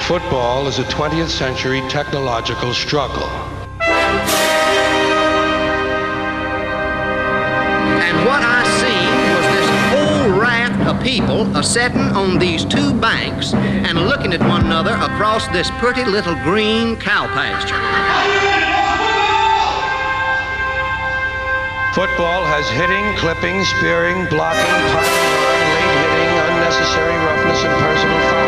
Football is a 20th century technological struggle. And what I seen was this whole raft of people a-setting on these two banks and looking at one another across this pretty little green cow pasture. Football has hitting, clipping, spearing, blocking, punting, late hitting, unnecessary roughness, and personal fouls.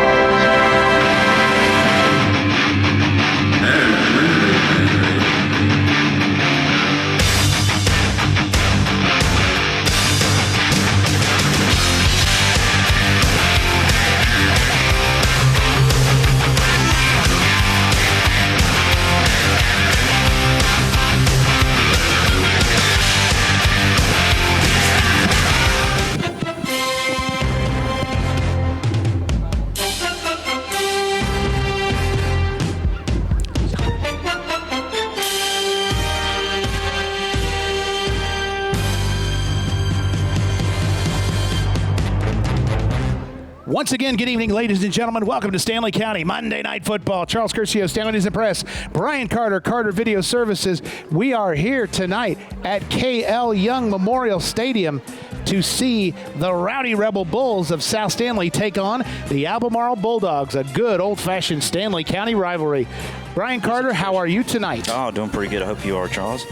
Once again, good evening, ladies and gentlemen. Welcome to Stanley County Monday Night Football. Charles Curcio, Stanley News and Press, Brian Carter, Carter Video Services. We are here tonight at KL Young Memorial Stadium to see the Rowdy Rebel Bulls of South Stanley take on the Albemarle Bulldogs, a good old-fashioned Stanley County rivalry. Brian Carter, how are you tonight? Oh, doing pretty good. I hope you are, Charles.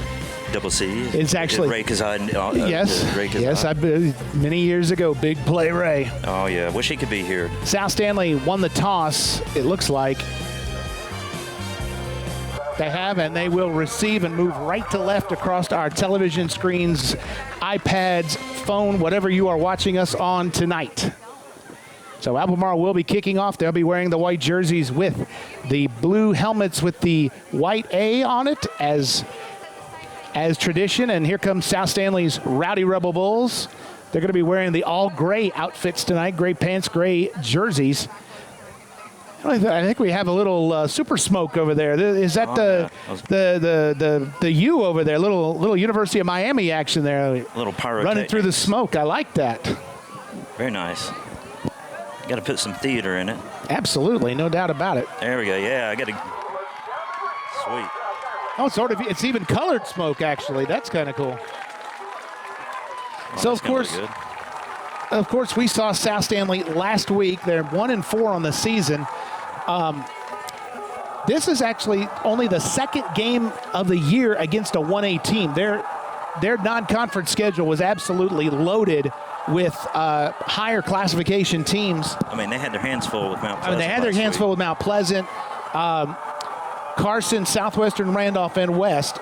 Double C. It's actually Ray Kazan. Yes, I've been many years ago. Big play, Ray. Oh yeah, wish he could be here. South Stanley won the toss. It looks like they have, and they will receive and move right to left across our television screens, iPads, phone, whatever you are watching us on tonight. So Albemarle will be kicking off. They'll be wearing the white jerseys with the blue helmets with the white A on it as tradition. And here comes South Stanley's Rowdy Rebel Bulls. They're going to be wearing the all-gray outfits tonight, gray pants, gray jerseys. I think we have a little super smoke over there. Is that the U over there? Little University of Miami action there. A little pyrotechnics. Running through the smoke. I like that. Very nice. Got to put some theater in it. Absolutely, no doubt about it. There we go. Yeah, I got to. Sweet. Oh, it's even colored smoke, actually. That's kind of cool. Oh, so, of course, we saw South Stanley last week. They're 1-4 on the season. This is actually only the second game of the year against a 1A team. Their non-conference schedule was absolutely loaded with higher classification teams. I mean, they had their hands full with Mount Pleasant. They had their hands full with Mount Pleasant. Carson, Southwestern, Randolph, and West.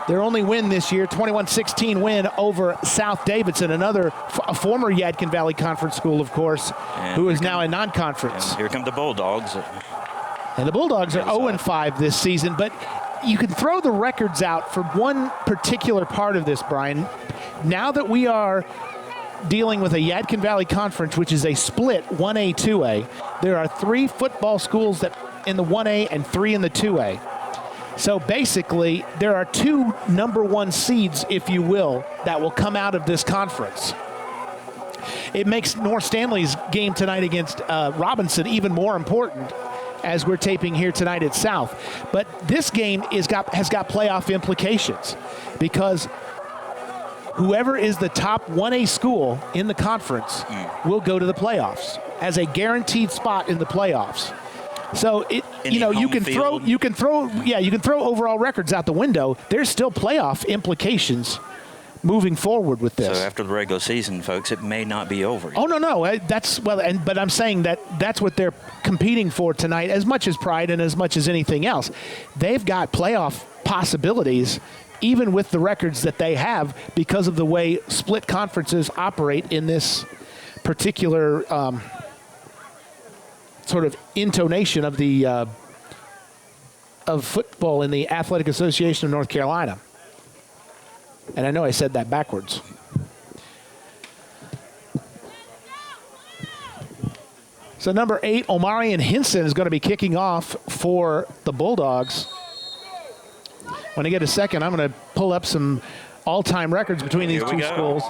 Their only win this year, 21-16 win over South Davidson, a former Yadkin Valley Conference school, of course, who is now a non-conference. Here come the Bulldogs. And the Bulldogs are 0-5 this season, but you can throw the records out for one particular part of this, Brian. Now that we are dealing with a Yadkin Valley Conference, which is a split 1A, 2A, there are 3 football schools that in the 1A and 3 in the 2A. So basically, there are 2 number 1 seeds, if you will, that will come out of this conference. It makes North Stanley's game tonight against Robinson even more important as we're taping here tonight at South. But this game has got playoff implications because whoever is the top 1A school in the conference will go to the playoffs as a guaranteed spot in the playoffs. So you can throw overall records out the window. There's still playoff implications moving forward with this. So after the regular season, folks, it may not be over yet. Oh no, but I'm saying that's what they're competing for tonight, as much as pride and as much as anything else. They've got playoff possibilities, even with the records that they have, because of the way split conferences operate in this particular sort of intonation of the of football in the Athletic Association of North Carolina. And I know I said that backwards. So number 8, Omarion Hinson, is going to be kicking off for the Bulldogs. When I get a second, I'm going to pull up some all-time records between these two schools.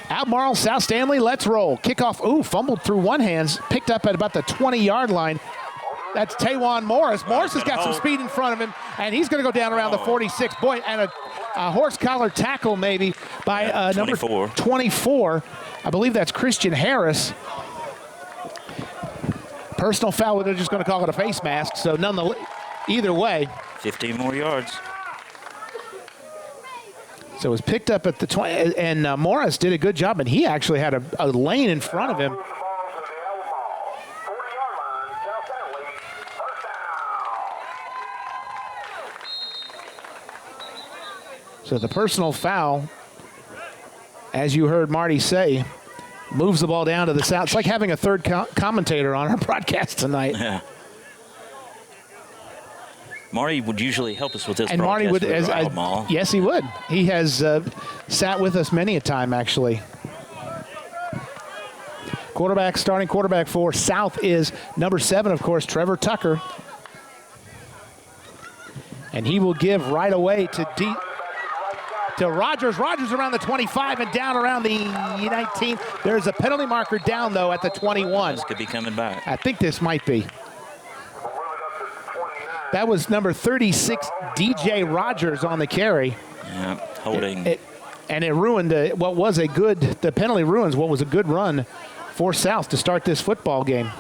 Albemarle, South Stanley, let's roll. Kickoff, fumbled through one hand, picked up at about the 20-yard line. That's Tajuan Morris. Morris has got some speed in front of him, and he's going to go down around the 46. Boy, and a horse collar tackle maybe by number 24. I believe that's Christian Harris. Personal foul, they're just going to call it a face mask, so nonetheless, either way. 15 more yards. So it was picked up at the 20, and Morris did a good job, and he actually had a lane in front of him. So the personal foul, as you heard Marty say, moves the ball down to the south. It's like having a third commentator on our broadcast tonight. Yeah. Marty would usually help us with this and Marty would, Albemarle. Yes, he would. He has sat with us many a time, actually. Starting quarterback for South is number 7, of course, Trevor Tucker. And he will give right away to Rogers. Rogers around the 25 and down around the 19. There's a penalty marker down, though, at the 21. This could be coming back. I think this might be. That was number 36, DJ Rogers, on the carry. Yeah, holding. And it ruined the penalty ruins what was a good run for South to start this football game.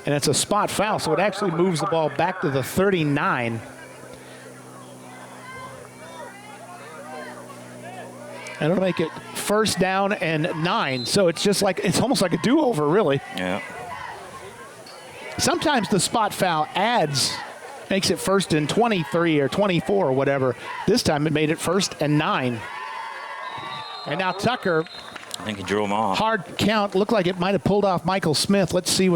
And it's a spot foul, so it actually moves the ball back to the 39. And it'll make it first down and 9. So it's almost like a do-over, really. Yeah. Sometimes the spot foul makes it first and 23 or 24 or whatever. This time it made it first and 9. And now Tucker. I think he drew him off. Hard count. Looked like it might have pulled off Michael Smith. Let's see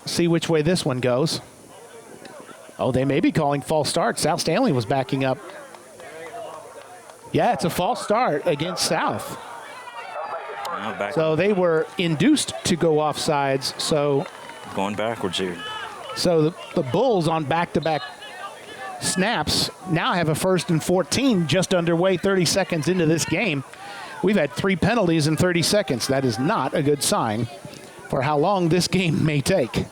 see which way this one goes. Oh, they may be calling false start. South Stanley was backing up. Yeah, it's a false start against South. So they were induced to go offsides. So going backwards here. So the Bulls on back-to-back snaps now have a first and 14 just underway 30 seconds into this game. We've had 3 penalties in 30 seconds. That is not a good sign for how long this game may take.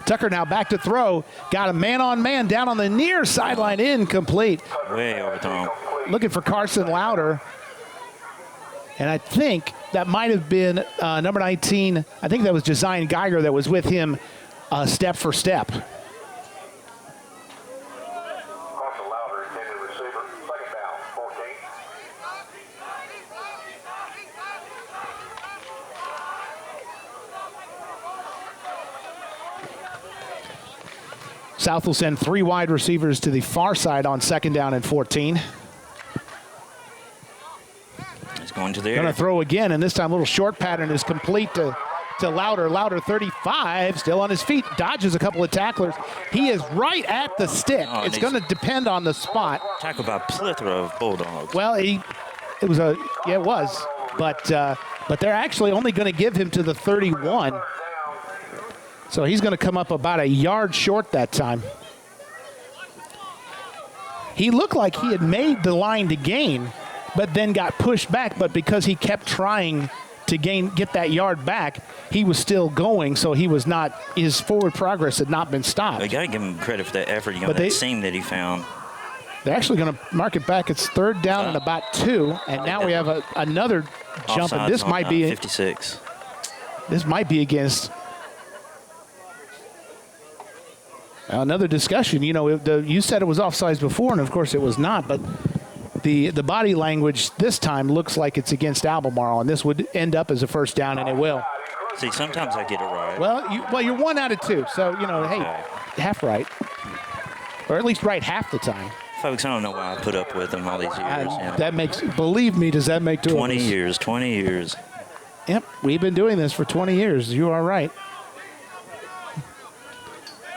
Tucker now back to throw. Got a man-on-man down on the near sideline, incomplete. Way overthrown. Looking for Carson Louder. And I think that might have been number 19. I think that was Josiah Geiger that was with him step for step. South will send 3 wide receivers to the far side on 2nd down and 14. He's going to the air. Going to throw again, and this time a little short pattern is complete to Louder. Louder 35, still on his feet, dodges a couple of tacklers. He is right at the stick. It's going to depend on the spot. Tackled by a plethora of Bulldogs. Well, it was. But they're actually only going to give him to the 31. So he's going to come up about a yard short that time. He looked like he had made the line to gain, but then got pushed back. But because he kept trying to get that yard back, he was still going. So his forward progress had not been stopped. You got to give him credit for that effort. That seam that he found. They're actually going to mark it back. It's 3rd down and about 2. And now we have another jump. And this might be 56. This might be against. Another discussion, you said it was offsides before, and of course it was not, but the body language this time looks like it's against Albemarle, and this would end up as a first down, and it will. See, sometimes I get it right. Well, you're 1 out of 2, so, hey, half right, or at least right half the time. Folks, I don't know why I put up with them all these years. Believe me, does that make 2 20 of us? 20 years. Yep, we've been doing this for 20 years. You are right.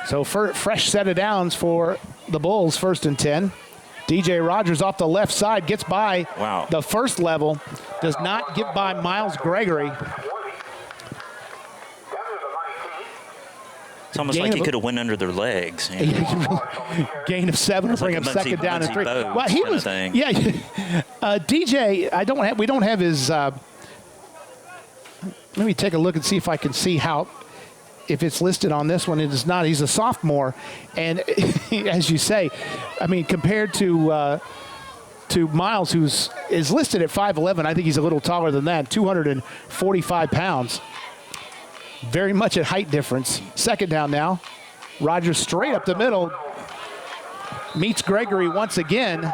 So fresh set of downs for the Bulls, 1st and 10. DJ Rogers off the left side gets by the first level, does not get by Miles Gregory. It's almost like he could have went under their legs. You know? Gain of 7 to bring him second down and 3. Well, he was, yeah. DJ, we don't have his. Let me take a look and see if I can see if it's listed on this one. It is not. He's a sophomore, and as you say, I mean, compared to Miles, is listed at 5'11", I think he's a little taller than that, 245 pounds. Very much a height difference. Second down now. Rogers straight up the middle. Meets Gregory once again.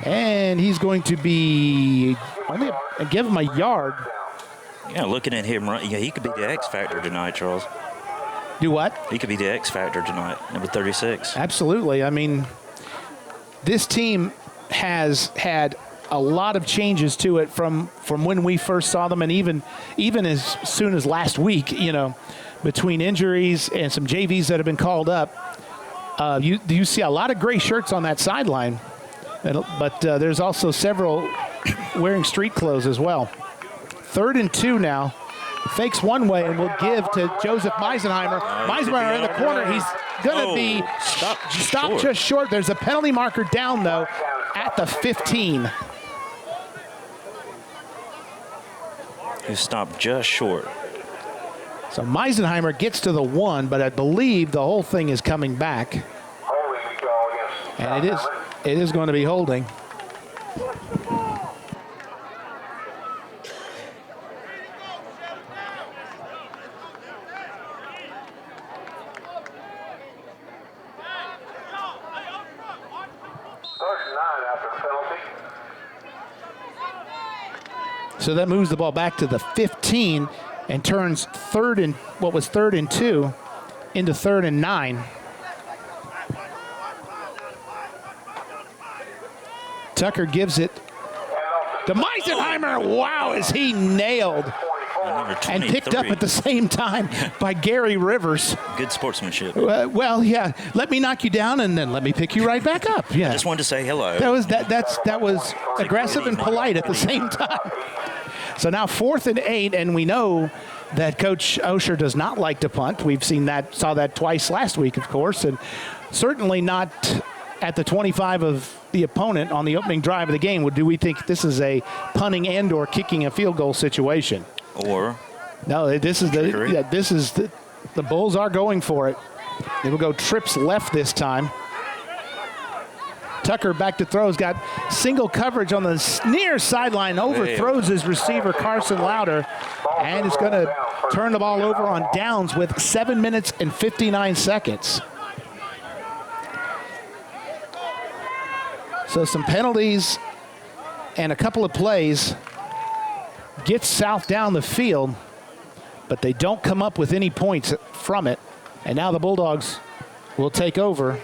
And he's going to be give him a yard. Yeah, looking at him, yeah, he could be the X factor tonight, Charles. Do what? He could be the X factor tonight, number 36. Absolutely. I mean, this team has had a lot of changes to it from when we first saw them, and even as soon as last week, you know, between injuries and some JVs that have been called up, you see a lot of gray shirts on that sideline, but there's also several wearing street clothes as well. 3rd and 2 now. Fakes one way and will give to Joseph Meisenheimer. Meisenheimer in the corner. He's going to be stopped just short. There's a penalty marker down, though, at the 15. He stopped just short. So Meisenheimer gets to the 1, but I believe the whole thing is coming back. And it is going to be holding. So that moves the ball back to the 15 and turns third and 2 into 3rd and 9. Tucker gives it to Meisenheimer. Wow, is he nailed and picked up at the same time by Gary Rivers. Good sportsmanship. Well, yeah. Let me knock you down and then let me pick you right back up. Yeah. I just wanted to say hello. That was aggressive and polite at the same time. So now 4th and 8, and we know that Coach Osher does not like to punt. We've saw that twice last week, of course, and certainly not at the 25 of the opponent on the opening drive of the game. Do we think this is a punting and or kicking a field goal situation? Or no, this is the Bulls are going for it. They will go trips left this time. Tucker back to throw. Has got single coverage on the near sideline. Overthrows his receiver, Carson Louder, and is going to turn the ball over on downs with 7 minutes and 59 seconds. So some penalties and a couple of plays get South down the field, but they don't come up with any points from it. And now the Bulldogs will take over.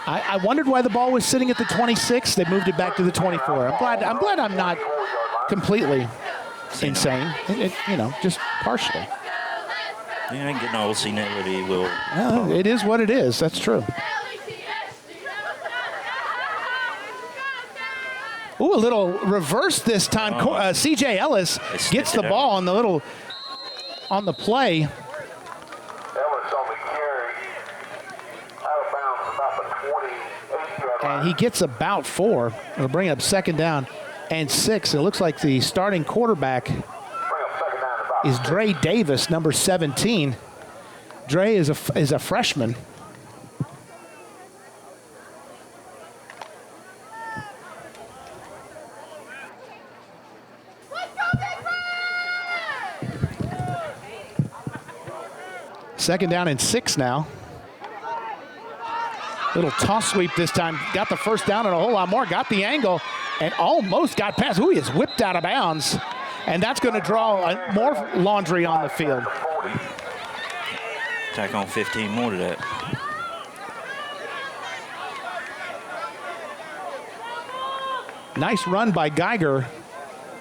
I wondered why the ball was sitting at the 26. They moved it back to the 24. I'm glad I'm not completely insane. Just partially. Yeah, I get old, seen it already. It is what it is. That's true. Ooh, a little reverse this time. C.J. Ellis gets the ball on the play. And he gets about 4. It'll bring up 2nd down and 6. It looks like the starting quarterback is Dre Davis, number 17. Dre is a freshman. Second down and 6 now. Little toss sweep this time. Got the first down and a whole lot more. Got the angle and almost got past. Ooh, he is whipped out of bounds. And that's going to draw more laundry on the field. Tack on 15 more to that. Nice run by Geiger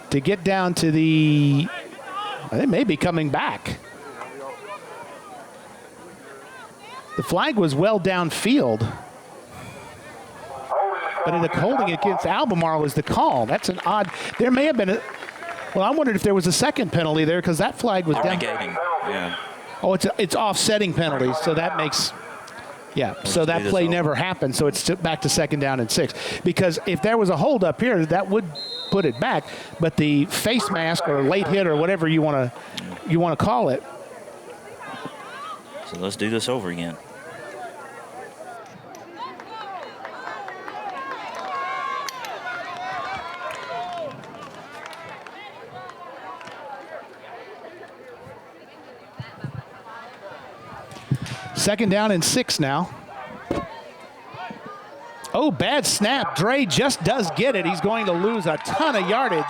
to get down to they may be coming back. The flag was well downfield. But in the holding against Albemarle was the call. That's an odd. There may have been I wondered if there was a second penalty there because that flag was down. Yeah. Oh, it's offsetting penalties, so that makes, yeah. So that play never happened. So it's back to 2nd down and 6. Because if there was a hold up here, that would put it back. But the face mask or late hit or whatever you want to call it. So let's do this over again. Second down and 6 now. Oh, bad snap. Dre just does get it. He's going to lose a ton of yardage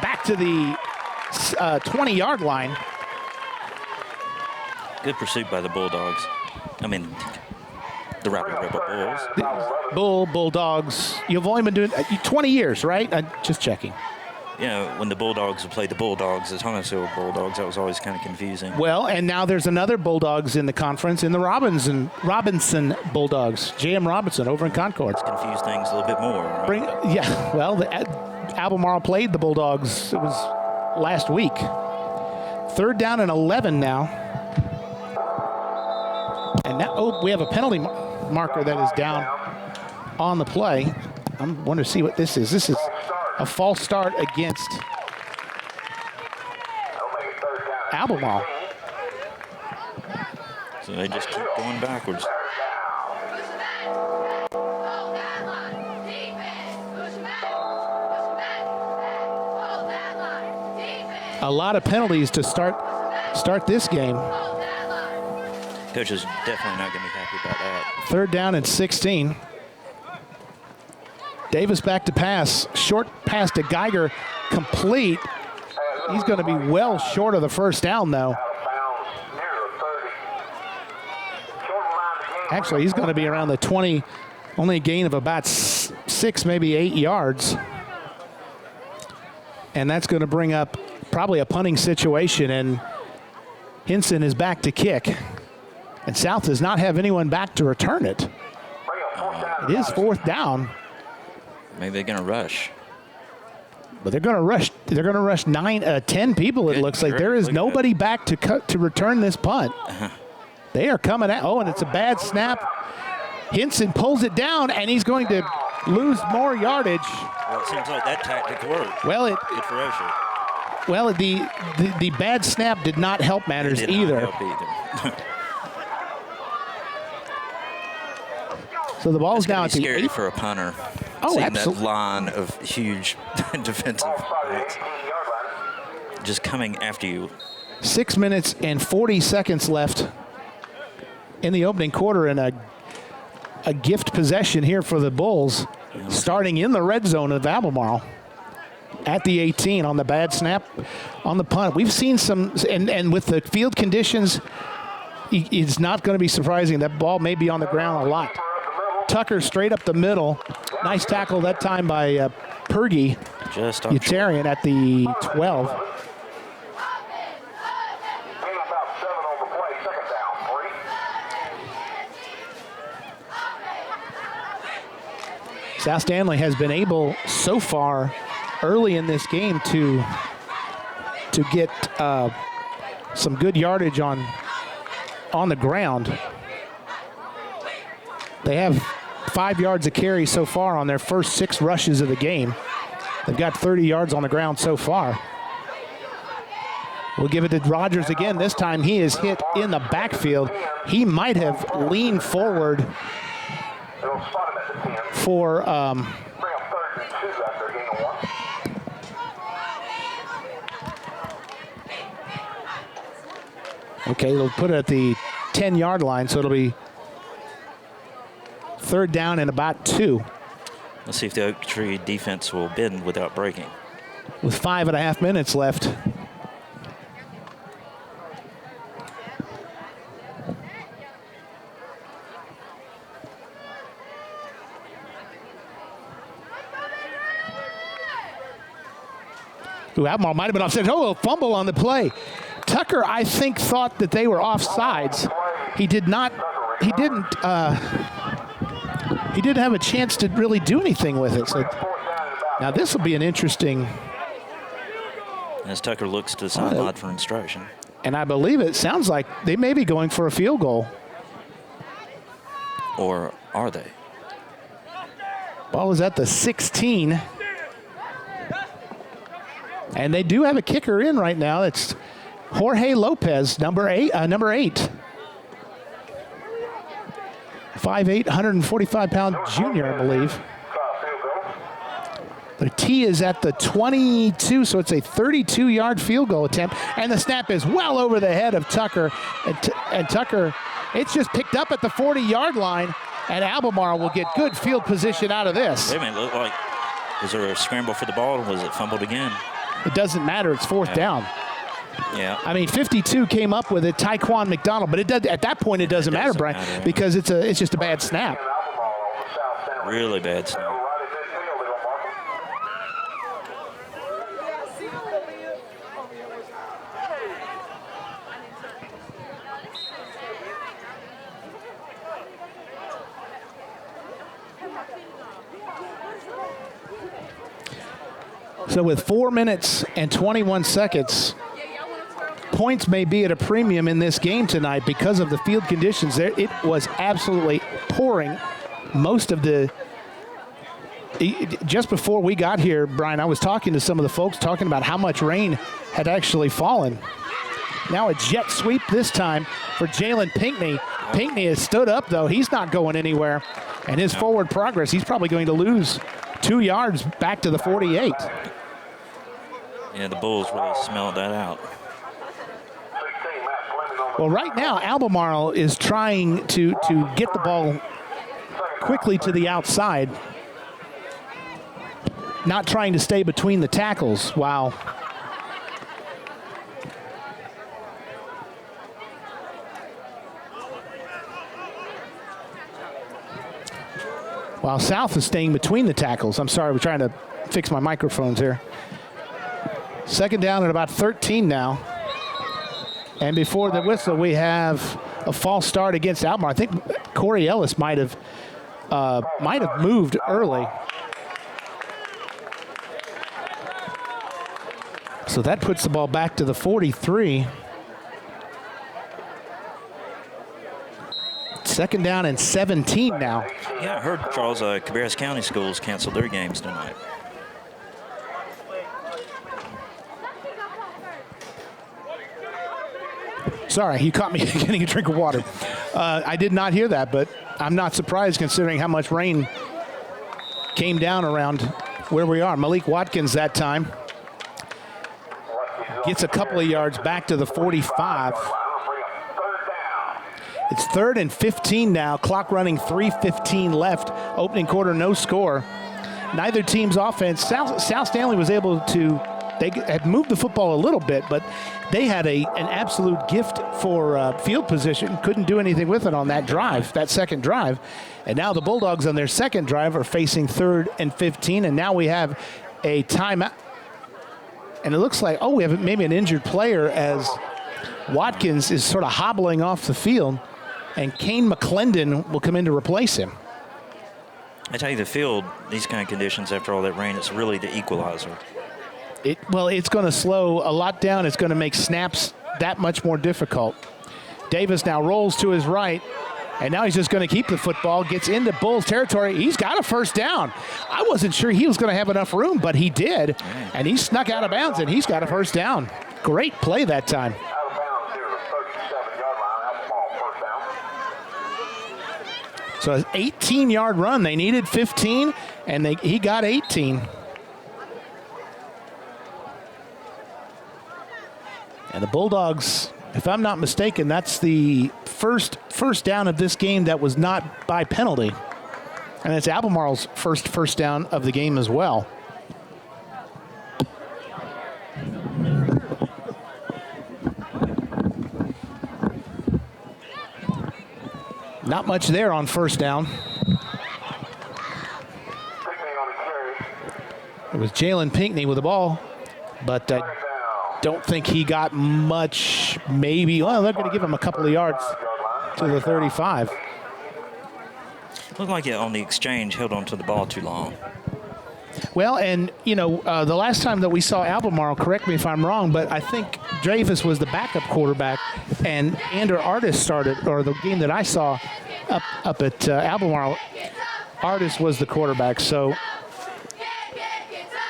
back to the 20-yard line. Good pursuit by the Bulldogs. I mean, the Rapid Bulls. Bulldogs. You've only been doing 20 years, right? Just checking. You know, when the Bulldogs would play the Bulldogs, the Thomasville Bulldogs, that was always kind of confusing. Well, and now there's another Bulldogs in the conference in the Robinson Bulldogs. J.M. Robinson over in Concord. It's confused things a little bit more. Right? Albemarle played the Bulldogs. It was last week. 3rd down and 11 now. And now, we have a penalty marker that is down on the play. I want to see what this is. This is a false start against Albemarle. So they just keep going backwards. A lot of penalties to start this game. Coach is definitely not going to be happy about that. 3rd down and 16. Davis back to pass. Short pass to Geiger. Complete. He's going to be well short of the 1st down, though. Actually, he's going to be around the 20. Only a gain of about 6, maybe 8 yards. And that's going to bring up probably a punting situation. And Hinson is back to kick. And South does not have anyone back to return it. It is 4th down. Maybe they're going to rush. But they're going to rush. They're going to rush 10 people. It looks like there is nobody back to return this punt. They are coming out. Oh, and it's a bad snap. Hinson pulls it down, and he's going to lose more yardage. Well, it seems like that tactic worked. Good for Osher. Well, the bad snap did not help matters either. So the ball's now at the 8. Scary for a punter. Oh, absolutely. That line of huge defensive backs just coming after you. 6 minutes and 40 seconds left in the opening quarter, and a gift possession here for the Bulls, starting in the red zone of Albemarle at the 18 on the bad snap on the punt. We've seen some, and with the field conditions, it's not going to be surprising that ball may be on the ground a lot. Tucker straight up the middle. Nice tackle that time by Pergy Utarian at the 12. South Stanley has been able so far early in this game to get some good yardage on the ground. They have 5 yards a carry so far on their first 6 rushes of the game. They've got 30 yards on the ground so far. We'll give it to Rogers again. This time he is hit in the backfield. He might have leaned forward for okay, they'll put it at the 10-yard line, so it'll be 3rd down and about 2. Let's see if the Oak Tree defense will bend without breaking. With 5.5 minutes left. Albemarle might have been offside. Oh, a fumble on the play. Tucker, I think, thought that they were offsides. He did not. He didn't have a chance to really do anything with it. So now this will be an interesting. As Tucker looks to the sideline for instruction. And I believe it sounds like they may be going for a field goal. Or are they? Ball is at the 16. And they do have a kicker in right now. It's Jorge Lopez, number 8. 5'8", 145-pound junior, I believe. The tee is at the 22, so it's a 32-yard field goal attempt. And the snap is well over the head of Tucker. And Tucker, it's just picked up at the 40-yard line. And Albemarle will get good field position out of this. Wait a minute, look like, was there a scramble for the ball, or was it fumbled again? It doesn't matter, it's fourth down. Yeah. I mean, 52 came up with it, Tyquan McDonald, but at that point it doesn't matter, Brian, because it's just a bad snap. Really bad snap. So with 4 minutes and 21 seconds, points may be at a premium in this game tonight because of the field conditions. There, it was absolutely pouring most of the. Just before we got here, Brian, I was talking to some of the folks talking about how much rain had actually fallen. Now a jet sweep this time for Jalen Pinckney. Pinckney has stood up, though. He's not going anywhere. And his forward progress, he's probably going to lose 2 yards back to the 48. Yeah, the Bulls really smelled that out. Well, right now, Albemarle is trying to get the ball quickly to the outside, not trying to stay between the tackles. Wow. While South is staying between the tackles. I'm sorry, we're trying to fix my microphones here. Second down at about 13 now. And before the whistle, we have a false start against Albemarle. I think Corey Ellis might have moved early. So that puts the ball back to the 43. Second down and 17 now. Yeah, I heard Charles Cabarrus County schools canceled their games tonight. Sorry, you caught me getting a drink of water. I did not hear that, but I'm not surprised considering how much rain came down around where we are. Malik Watkins that time gets a couple of yards back to the 45. It's 3rd and 15 now. Clock running, 3:15 left. Opening quarter, no score. Neither team's offense. South Stanley was able to. They had moved the football a little bit, but they had an absolute gift for field position. Couldn't do anything with it on that drive, that second drive. And now the Bulldogs on their second drive are facing 3rd and 15, and now we have a timeout. And it looks like, we have maybe an injured player as Watkins is sort of hobbling off the field, and Kane McClendon will come in to replace him. I tell you, the field, these kind of conditions after all that rain, it's really the equalizer. It's going to slow a lot down. It's going to make snaps that much more difficult. Davis now rolls to his right, and now he's just going to keep the football, gets into Bulls territory. He's got a first down. I wasn't sure he was going to have enough room, but he did, and he snuck out of bounds, and he's got a first down. Great play that time. So an 18-yard run. They needed 15, and he got 18. And the Bulldogs, if I'm not mistaken, that's the first down of this game that was not by penalty. And it's Albemarle's first down of the game as well. Not much there on first down. It was Jalen Pinckney with the ball, but don't think he got much, maybe. Well, they're going to give him a couple of yards to the 35. Looked like it on the exchange held on to the ball too long. Well, and, the last time that we saw Albemarle, correct me if I'm wrong, but I think Dreyfus was the backup quarterback, and Ander Artis started, or the game that I saw up at Albemarle, Artis was the quarterback. So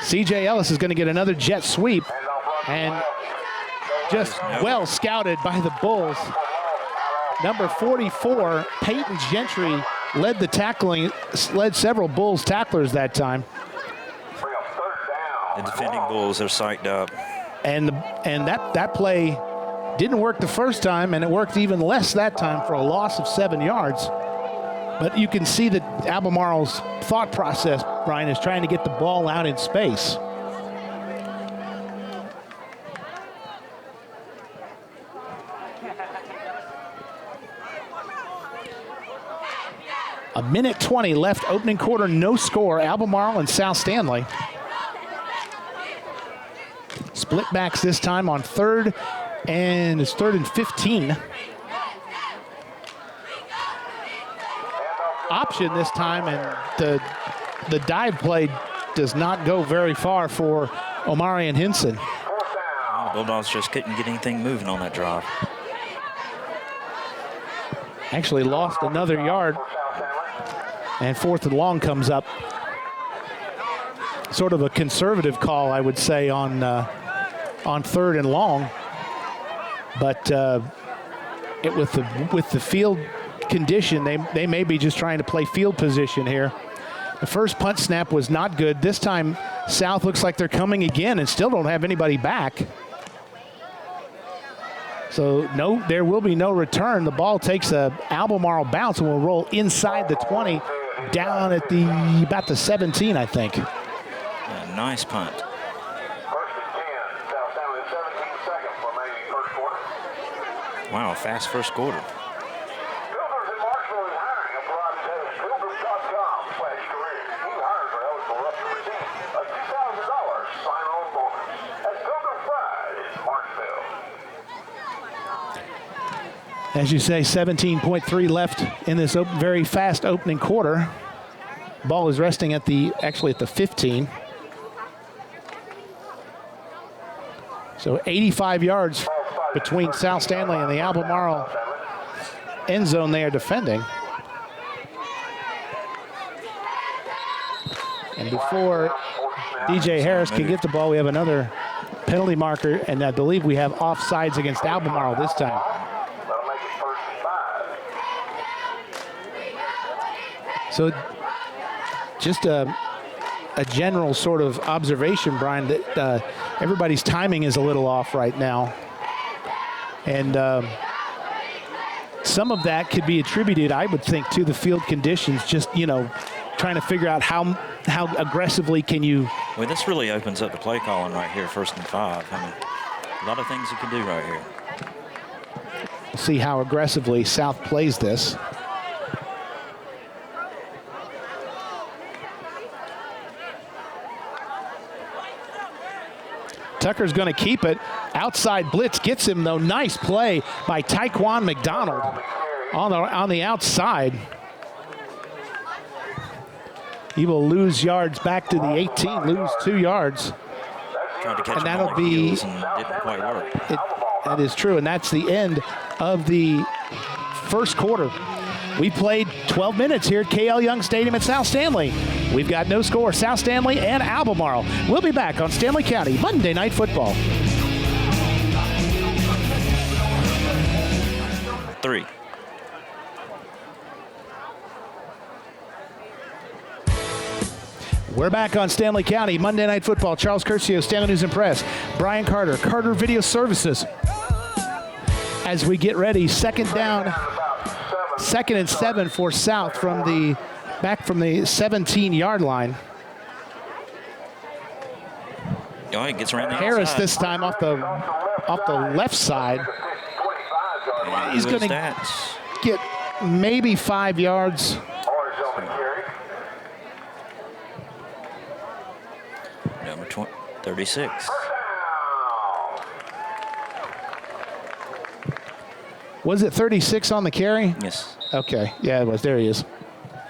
C.J. Ellis is going to get another jet sweep, and just well scouted by the Bulls. Number 44, Peyton Gentry, led several Bulls tacklers that time. The defending Bulls are psyched up. And that play didn't work the first time, and it worked even less that time for a loss of 7 yards. But you can see that Albemarle's thought process, Brian, is trying to get the ball out in space. A minute 20 left, opening quarter, no score. Albemarle and South Stanley. Split backs this time on third, and it's 3rd and 15. Option this time, and the dive play does not go very far for Omari and Hinson. Bulldogs just couldn't get anything moving on that drive. Actually lost another yard, and 4th and long comes up. Sort of a conservative call, I would say, on 3rd and long, but with the field condition, they may be just trying to play field position here. The first punt snap was not good. This time, South looks like they're coming again and still don't have anybody back. So no, there will be no return. The ball takes a Albemarle bounce and will roll inside the 20, down at about the 17, I think. Yeah, nice punt. Wow, fast first quarter. As you say, 17.3 left in this very fast opening quarter. Ball is resting at the 15. So 85 yards between South Stanley and the Albemarle end zone they are defending. And before DJ Harris can get the ball, we have another penalty marker, and I believe we have offsides against Albemarle this time. So just a general sort of observation, Brian, that everybody's timing is a little off right now. And some of that could be attributed, I would think, to the field conditions, just, trying to figure out how aggressively can you... Well, this really opens up the play calling right here, 1st and 5. I mean, a lot of things you can do right here. See how aggressively South plays this. Tucker's going to keep it. Outside blitz gets him, though. Nice play by Tyquan McDonald on the outside. He will lose yards back to the 18, lose 2 yards. Tried to catch and him that'll on the be heels and didn't quite work. That is true, and that's the end of the first quarter. We played 12 minutes here at KL Young Stadium at South Stanley. We've got no score. South Stanley and Albemarle. We'll be back on Stanley County Monday Night Football. 3. We're back on Stanley County Monday Night Football. Charles Curcio, Stanley News and Press. Brian Carter, Carter Video Services. As we get ready, second down, 2nd and 7 for South back from the 17-yard line. Oh, he gets around the Harris outside. this time off the left side. And He's going to get maybe 5 yards. Number 36. Was it 36 on the carry? Yes. Okay. Yeah, it was. There he is.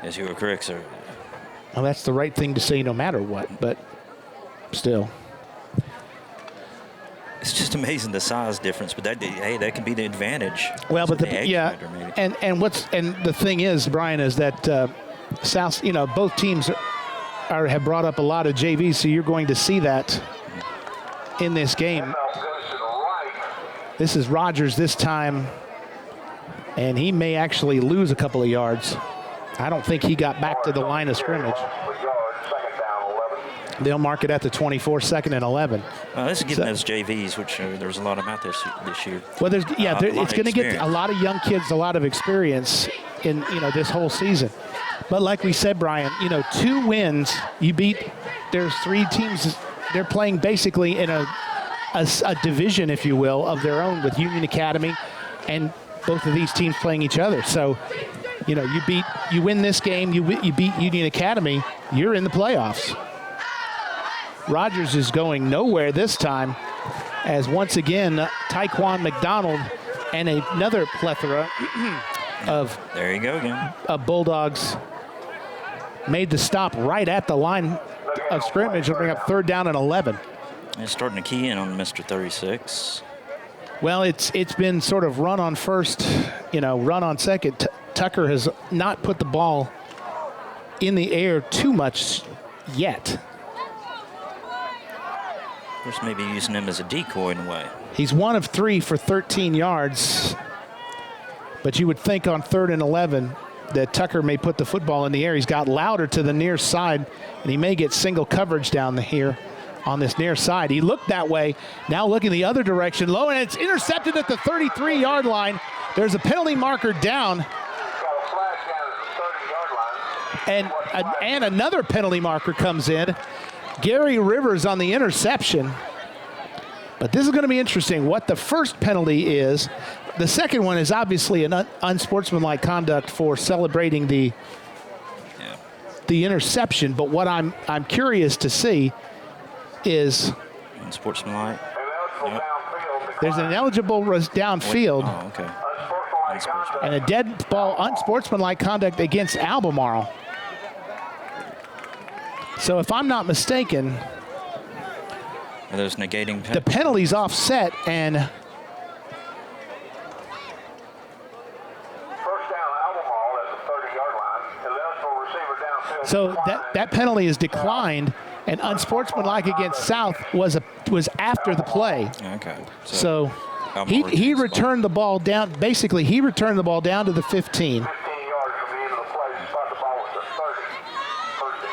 Yes, you were correct, sir. Well, that's the right thing to say no matter what, but still. It's just amazing the size difference, but that could be the advantage. Well, but the X yeah, factor, maybe. and the thing is, Brian, is that South, both teams have brought up a lot of JVs, so you're going to see that in this game. This is Rogers this time, and he may actually lose a couple of yards. I don't think he got back to the line of scrimmage. They'll mark it at the 24, 2nd and 11. This is getting those JVs, which there's a lot of them out there this year. Well, it's going to get a lot of young kids a lot of experience in this whole season. But like we said, Brian, 2 wins, you beat. There's 3 teams. They're playing basically in a division, if you will, of their own with Union Academy, and both of these teams playing each other. So, you win this game, you beat Union Academy, you're in the playoffs. Rogers is going nowhere this time, as once again, Tyquan McDonald and another plethora of there you go again. Bulldogs made the stop right at the line of scrimmage. Will bring up 3rd down and 11. It's starting to key in on Mr. 36. Well, it's been sort of run on first, run on second. Tucker has not put the ball in the air too much yet. Of course, maybe using him as a decoy in a way. He's 1 of 3 for 13 yards. But you would think on 3rd and 11 that Tucker may put the football in the air. He's got Louder to the near side, and he may get single coverage down here on this near side. He looked that way. Now looking the other direction. Low, and it's intercepted at the 33-yard line. There's a penalty marker down. And another penalty marker comes in. Gary Rivers on the interception. But this is going to be interesting what the first penalty is. The second one is obviously an unsportsmanlike conduct for celebrating the interception. But what I'm curious to see is unsportsmanlike. Yep. There's an eligible downfield. Oh, okay. And a dead ball unsportsmanlike conduct against Albemarle. So if I'm not mistaken, are those negating the penalty's offset, and first down Albemarle at the 30-yard line, eligible receiver downfield. So that penalty is declined, and unsportsmanlike against South was after the play. Okay. So he returned the ball down. Basically, he returned the ball down to the 15. 15 yards from the end of the play. Spot the ball at the 30. First and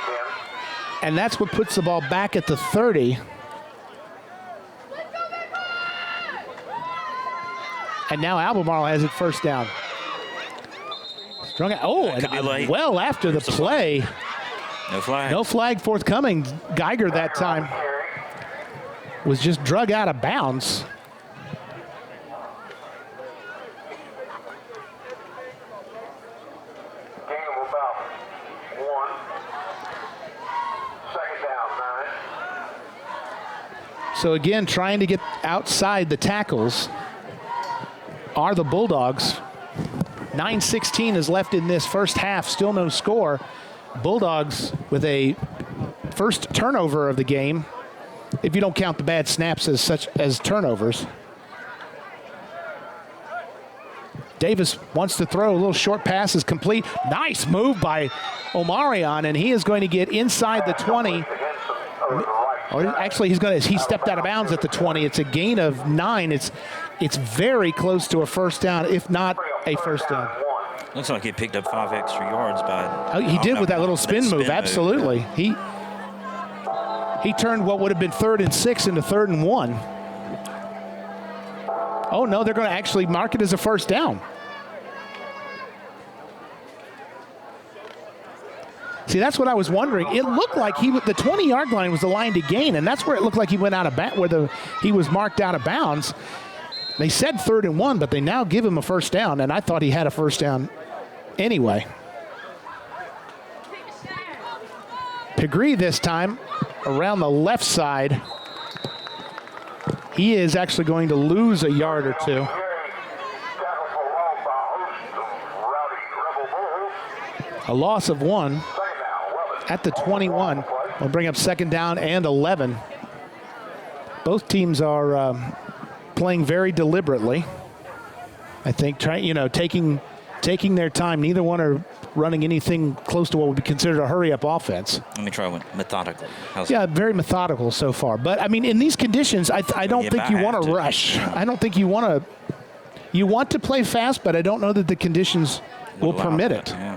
10. And that's what puts the ball back at the 30. And now Albemarle has it first down. Strung out. Oh, and well after the play. No flag. No flag forthcoming. Geiger that time was just drug out of bounds. Game of about 1. Second down, 9. So again, trying to get outside the tackles are the Bulldogs. 9:16 is left in this first half. Still no score. Bulldogs with a first turnover of the game, if you don't count the bad snaps as turnovers. Davis wants to throw. A little short pass is complete. Nice move by Omarion, and he is going to get inside the 20. Or actually, he stepped out of bounds at the 20. It's a gain of 9. It's very close to a first down, if not a first down. Looks like he picked up 5 extra yards by. He did with that little spin move. Absolutely. He turned what would have been 3rd and 6 into 3rd and 1. Oh no, they're going to actually mark it as a first down. See, that's what I was wondering. It looked like the 20-yard line was the line to gain, and that's where it looked like he went out of bounds, he was marked out of bounds. They said 3rd and 1, but they now give him a first down, and I thought he had a first down anyway. Pegree this time around the left side. He is actually going to lose a yard or two. A loss of 1. at the 21. We'll bring up second down and 11. Both teams are playing very deliberately. I think taking their time. Neither one are running anything close to what would be considered a hurry-up offense. Let me try one methodically. Very methodical so far. But, I mean, in these conditions, I don't think you want to rush. I don't think you want to. You want to play fast, but I don't know that the conditions will permit it. Yeah.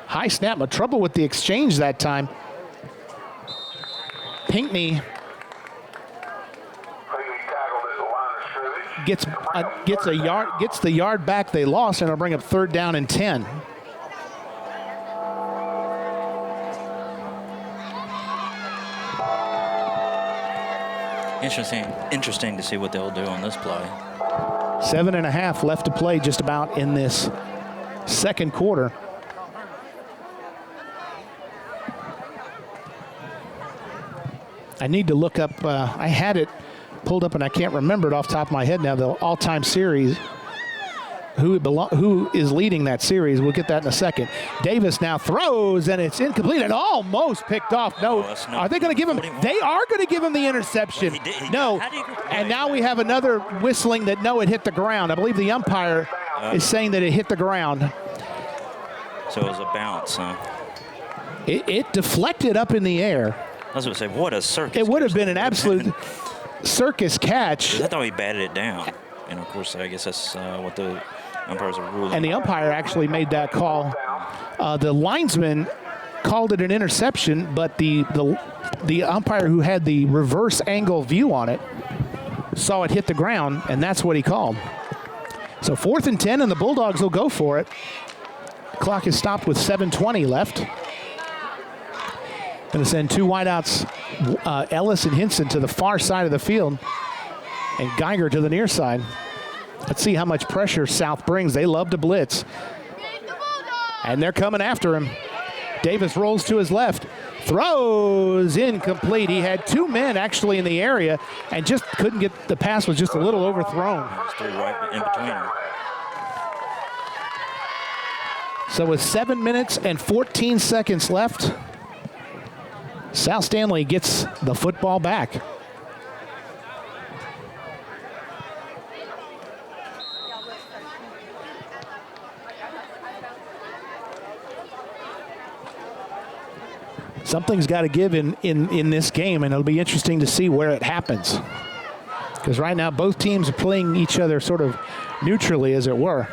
High snap, but trouble with the exchange that time. Pinckney gets the yard back they lost, and it'll bring up third down and 10. Interesting to see what they'll do on this play. 7.5 left to play just about in this second quarter. I need to look up, I had it pulled up and I can't remember it off the top of my head now, the all-time series. Who is leading that series? We'll get that in a second. Davis now throws, and it's incomplete and almost picked off. No, are they going to give him? They are going to give him the interception. No, and now we have another whistling that no, it hit the ground. I believe the umpire is saying that it hit the ground. So it was a bounce, huh? It deflected up in the air. I was going to say, what a circus. It would have been an absolute circus catch. I thought he batted it down. And, of course, I guess that's what the umpires are ruling. And the umpire actually made that call. The linesman called it an interception, but the umpire who had the reverse angle view on it saw it hit the ground, and that's what he called. So 4th and 10, and the Bulldogs will go for it. Clock is stopped with 7:20 left. Going to send two wideouts, Ellis and Hinson, to the far side of the field, and Geiger to the near side. Let's see how much pressure South brings. They love to blitz. And they're coming after him. Davis rolls to his left, throws incomplete. He had two men actually in the area and just couldn't get, the pass was just a little overthrown. Still right in between them. So with 7 minutes and 14 seconds left, South Stanley gets the football back. Something's got to give in this game, and it'll be interesting to see where it happens. Because right now, both teams are playing each other sort of neutrally, as it were.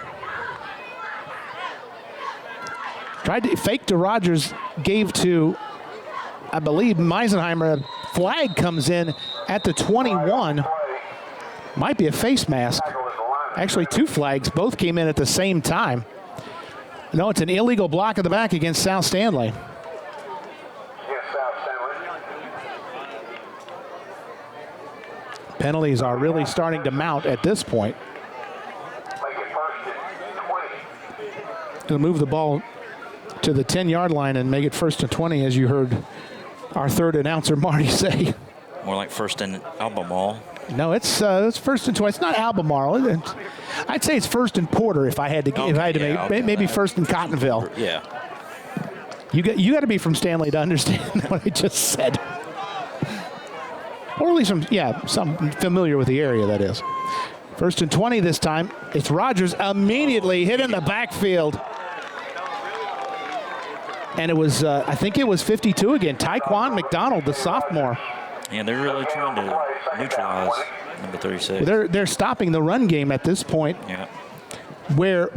Tried to fake to Rogers, gave to, I believe, Meisenheimer. A flag comes in at the 21. Might be a face mask. Actually, two flags. Both came in at the same time. No, it's an illegal block at the back against South Stanley. Penalties are really starting to mount at this point. Going to move the ball to the 10-yard line and make it 1st and 20, as you heard our third announcer, Marty, say. More like 1st and Albemarle. No, it's 1st and 20. It's not Albemarle. I'd say it's 1st and Porter if I had to maybe 1st and Cottonville. Yeah. You got to be from Stanley to understand what I just said. Or at least some familiar with the area, that is. 1st and 20 this time. It's Rogers immediately hit in the backfield. And it was, I think it was 52 again. Tyquan McDonald, the sophomore. Yeah, they're really trying to neutralize number 36. They're stopping the run game at this point. Yeah. Where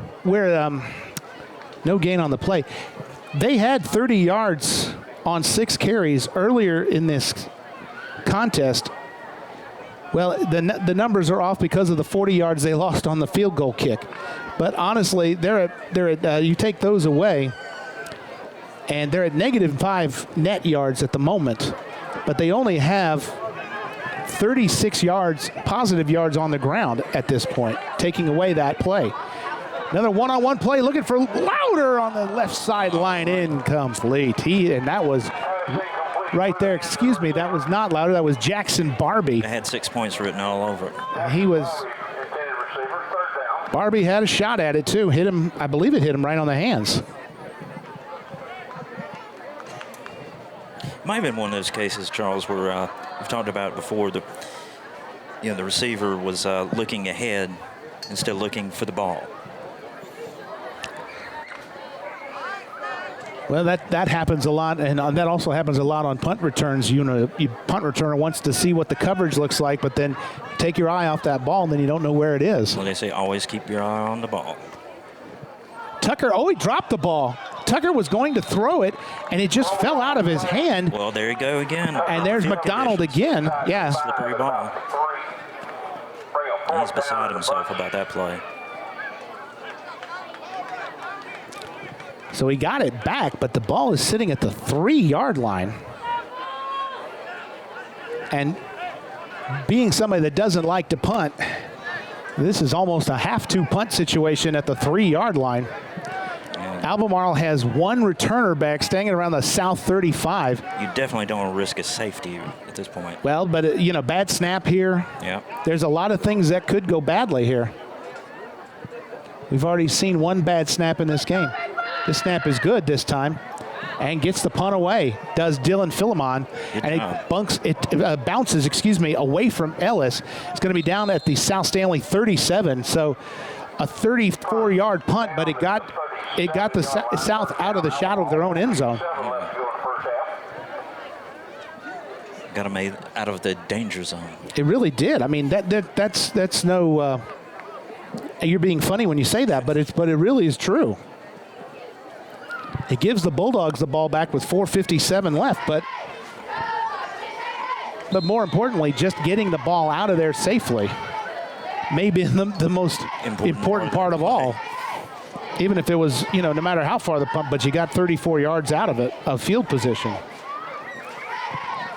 no gain on the play. They had 30 yards on 6 carries earlier in this contest. Well, the numbers are off because of the 40 yards they lost on the field goal kick. But honestly, you take those away, and they're at -5 net yards at the moment. But they only have 36 yards, positive yards on the ground at this point, taking away that play. Another one-on-one play, looking for Louder on the left sideline, incomplete. And that was right there. Excuse me, that was not Louder. That was Jackson Barbie. They had 6 points written all over it. He was Barbie had a shot at it too. Hit him, I believe it hit him right on the hands. Might have been one of those cases, Charles, where we've talked about before. The receiver was looking ahead instead of looking for the ball. Well, that happens a lot, and that also happens a lot on punt returns. Punt returner wants to see what the coverage looks like, but then take your eye off that ball, and then you don't know where it is. Well, they say always keep your eye on the ball. Tucker, he dropped the ball. Tucker was going to throw it, and it just fell out of his hand. Well, there you go again. And there's Field McDonald conditions. again. Yeah. Slippery ball. He's beside himself about that play. So he got it back, but the ball is sitting at the 3-yard line. And being somebody that doesn't like to punt, this is almost a have-to punt situation at the 3-yard line. Albemarle has one returner back staying around the south 35. You definitely don't want to risk a safety at this point. Well, but, bad snap here. Yeah. There's a lot of things that could go badly here. We've already seen one bad snap in this game. This snap is good this time and gets the punt away, does Dylan Philemon. And it bounces away from Ellis. It's going to be down at the South Stanley 37. So a 34-yard punt, but it got the South out of the shadow of their own end zone. Got them out of the danger zone. It really did. I mean, that's no. You're being funny when you say that, but it really is true. It gives the Bulldogs the ball back with 4:57 left, but more importantly, just getting the ball out of there safely may be the most important part of all. Even if it was, no matter how far the pump, but you got 34 yards out of it, of field position.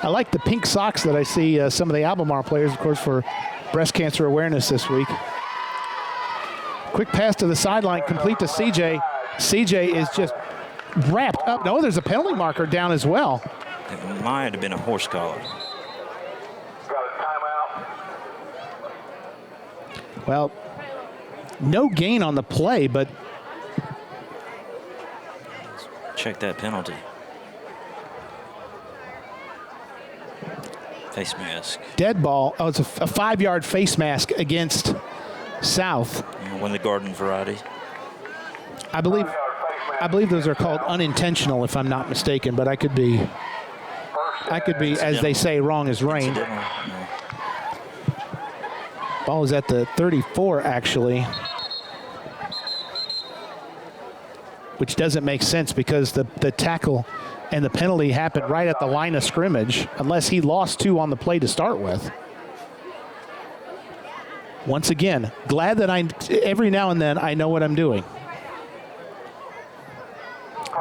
I like the pink socks that I see some of the Albemarle players, of course, for breast cancer awareness this week. Quick pass to the sideline, complete to CJ. CJ is just wrapped up. No, there's a penalty marker down as well. It might have been a horse collar. Got a timeout. Well, no gain on the play, but Check that penalty. Face mask. dead ball. Oh, it's a 5-yard face mask against South. One of the garden variety. I believe those are called unintentional, if I'm not mistaken, but I could be, as they say, wrong as rain. No. Ball is at the 34, actually, which doesn't make sense because the tackle and the penalty happened right at the line of scrimmage, unless he lost 2 on the play to start with. Once again, glad that every now and then I know what I'm doing.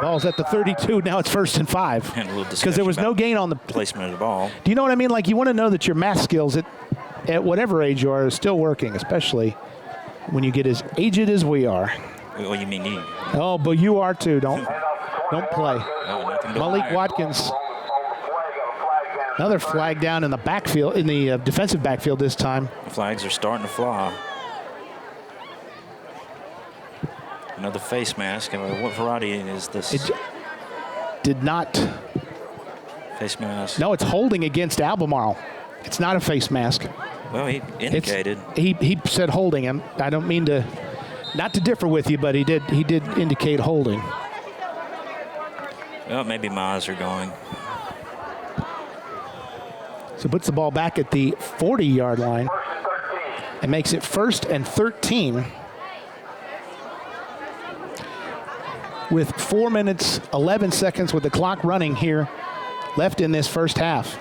Ball's at the 32. Now it's 1st and 5. Because there was no gain on the placement of the ball. Do you know what I mean? Like, you want to know that your math skills at whatever age you are still working, especially when you get as aged as we are. Well, you mean you? Oh, but you are too. Don't play. Nothing to Malik fire. Watkins. Another flag down in the backfield, in the defensive backfield this time. The flags are starting to fly. Another face mask. What variety is this? It did not. Face mask. No, it's holding against Albemarle. It's not a face mask. Well, he indicated. He said holding him. I don't mean to, not to differ with you, but he did indicate holding. Well, maybe my eyes are going. So puts the ball back at the 40-yard line and makes it 1st and 13. With 4 minutes, 11 seconds with the clock running here left in this first half.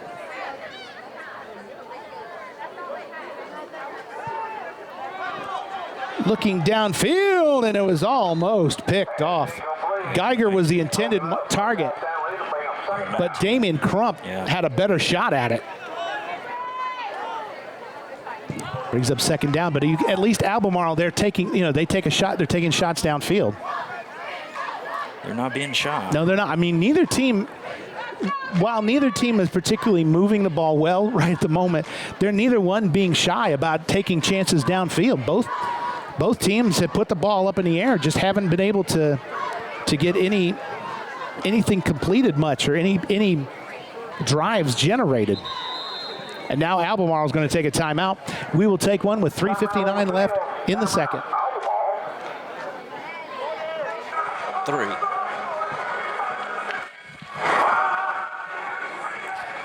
Looking downfield, and it was almost picked off. Geiger was the intended target, but Damian Crump had a better shot at it. Brings up 2nd down, but at least Albemarle, they're taking, they take a shot. They're taking shots downfield. They're not being shot. No, they're not. I mean, neither team, while neither team is particularly moving the ball well right at the moment, they're neither one being shy about taking chances downfield. both teams have put the ball up in the air, just haven't been able to get anything completed much or any drives generated. And now Albemarle is going to take a timeout. We will take one with 3:59 left in the second. 3.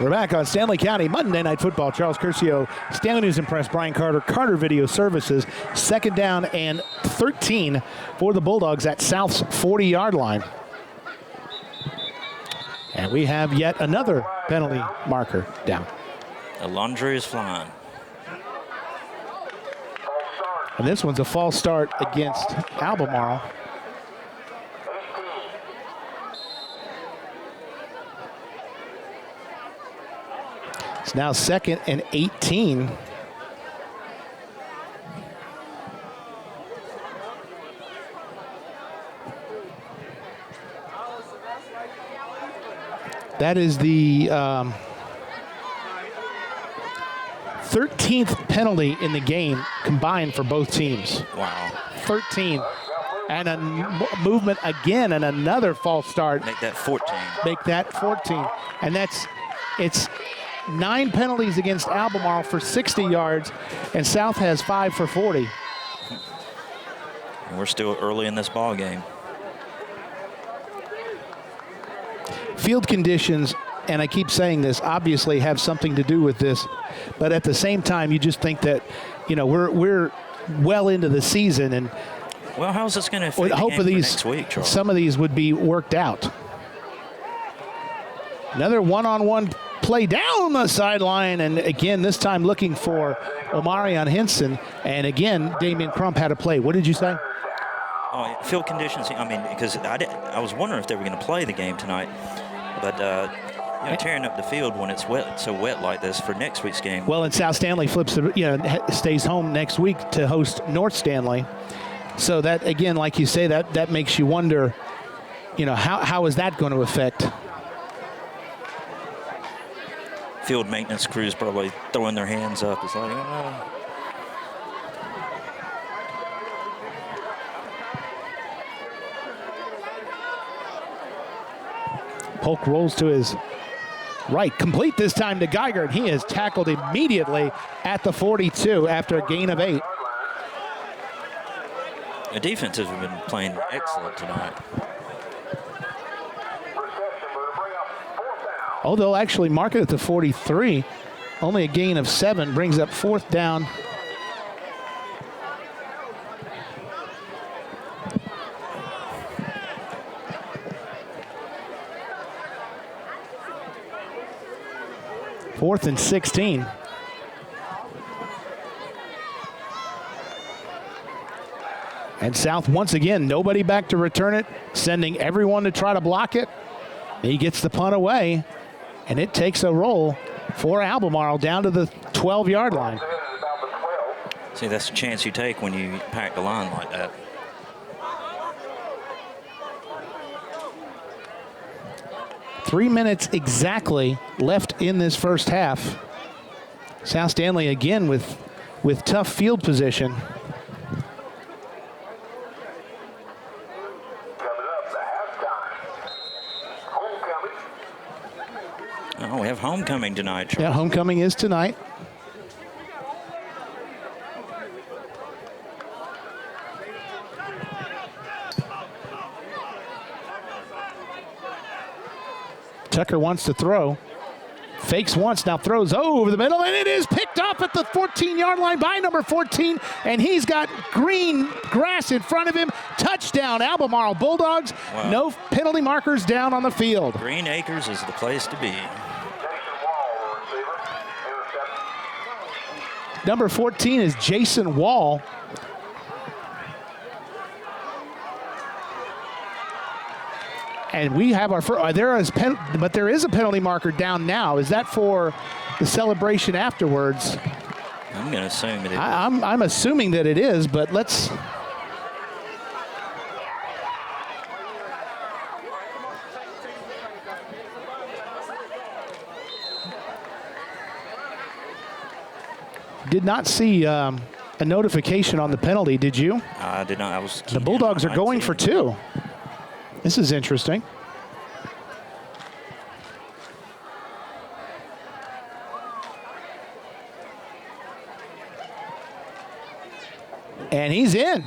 We're back on Stanley County Monday Night Football. Charles Curcio, Stanley News and Press, Brian Carter, Carter Video Services. Second down and 13 for the Bulldogs at South's 40-yard line. And we have yet another penalty marker down. The laundry is flying. And this one's a false start against Albemarle. It's now 2nd and 18. That is the 13th penalty in the game combined for both teams. Wow. 13. And a movement again and another false start. Make that 14. Make that 14. And it's 9 penalties against Albemarle for 60 yards, and South has 5 for 40. And we're still early in this ball game. Field conditions, and I keep saying this, obviously have something to do with this, but at the same time, you just think that, we're well into the season, and well, how's this going to affect hope of these next week, Charles? some of these would be worked out. Another one-on-one play down the sideline, and again, this time looking for Omarion Henson, and again, Damian Crump had a play. What did you say? Oh, field conditions. I mean, because I was wondering if they were going to play the game tonight, but tearing up the field when it's so wet like this for next week's game. Well, and South Stanley stays home next week to host North Stanley, so that again, like you say, that makes you wonder, how is that going to affect? Field maintenance crews probably throwing their hands up. It's like, oh. Polk rolls to his right, complete this time to Geiger, and he is tackled immediately at the 42 after a gain of 8. The defenses have been playing excellent tonight. Oh, they'll actually mark it at the 43. Only a gain of 7 brings up 4th down. Fourth and 16. And South once again, nobody back to return it, sending everyone to try to block it. He gets the punt away, and it takes a roll for Albemarle down to the 12-yard line. See, that's a chance you take when you pack the line like that. Three minutes exactly left in this first half. South Stanley again with tough field position. Oh, we have homecoming tonight, Charles. Yeah, homecoming is tonight. Tucker wants to throw. Fakes once, now throws over the middle, and it is picked up at the 14-yard line by number 14, and he's got green grass in front of him. Touchdown, Albemarle Bulldogs. Wow. No penalty markers down on the field. Green Acres is the place to be. Number 14 is Jason Wall. And we have our first, but there is a penalty marker down now. Is that for the celebration afterwards? I'm going to assume it is. I'm assuming that it is, but let's. Did not see a notification on the penalty, did you? I did not. I was. The Bulldogs are going for 2. This is interesting. And he's in.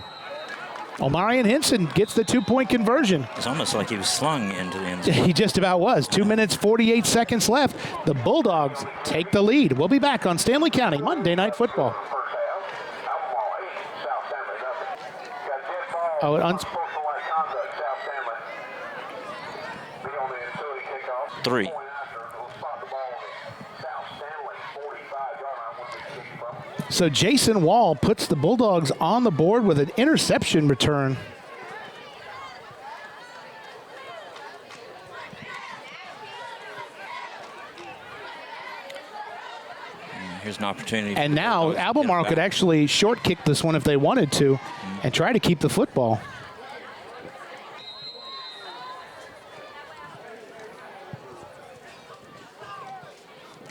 Omarion Hinson gets the 2-point conversion. It's almost like he was slung into the end zone. He just about was. 2 minutes, 48 seconds left. The Bulldogs take the lead. We'll be back on Stanley County Monday Night Football. First half, Albemarle 8, South Stanley nothing. Got dead ball. Oh, Unsportsmanlike conduct, South Stanley. Be on the utility kickoff. 3. Point after, we'll spot the ball on the South Stanley 45-yard line when we kick from. So Jason Wall puts the Bulldogs on the board with an interception return. Here's an opportunity. And now Albemarle could actually short kick this one if they wanted to and try to keep the football.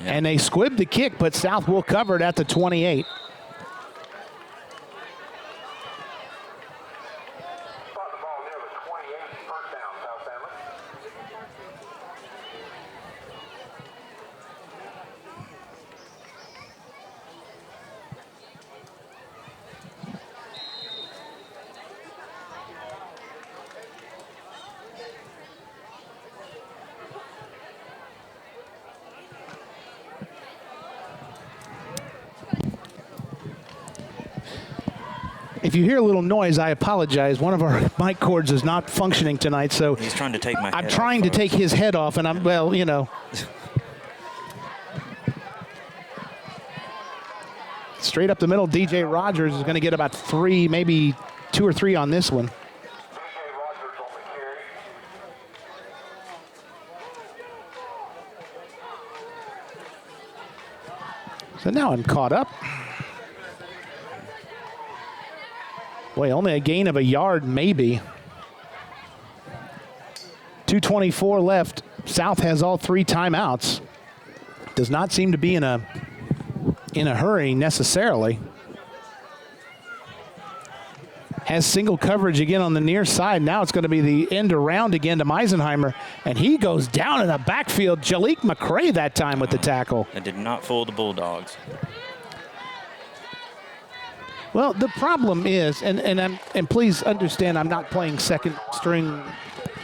Yeah. And they squibbed the kick, but South will cover it at the 28. Spot the ball near the 28, first down, South Stanley. If you hear a little noise, I apologize. One of our mic cords is not functioning tonight, so He's trying to take my I'm head trying off, to folks. take his head off, and I'm, well, you know. Straight up the middle, DJ Rogers is going to get about 3, maybe 2 or 3 on this one. DJ Rogers on the carry. So now I'm caught up. Boy, only a gain of a yard, maybe. 2:24 left. South has all 3 timeouts. Does not seem to be in a hurry necessarily. Has single coverage again on the near side. Now it's going to be the end around again to Meisenheimer, and he goes down in the backfield. Jalik McCray that time with the tackle. That did not fool the Bulldogs. Well, the problem is, and please understand, I'm not playing second string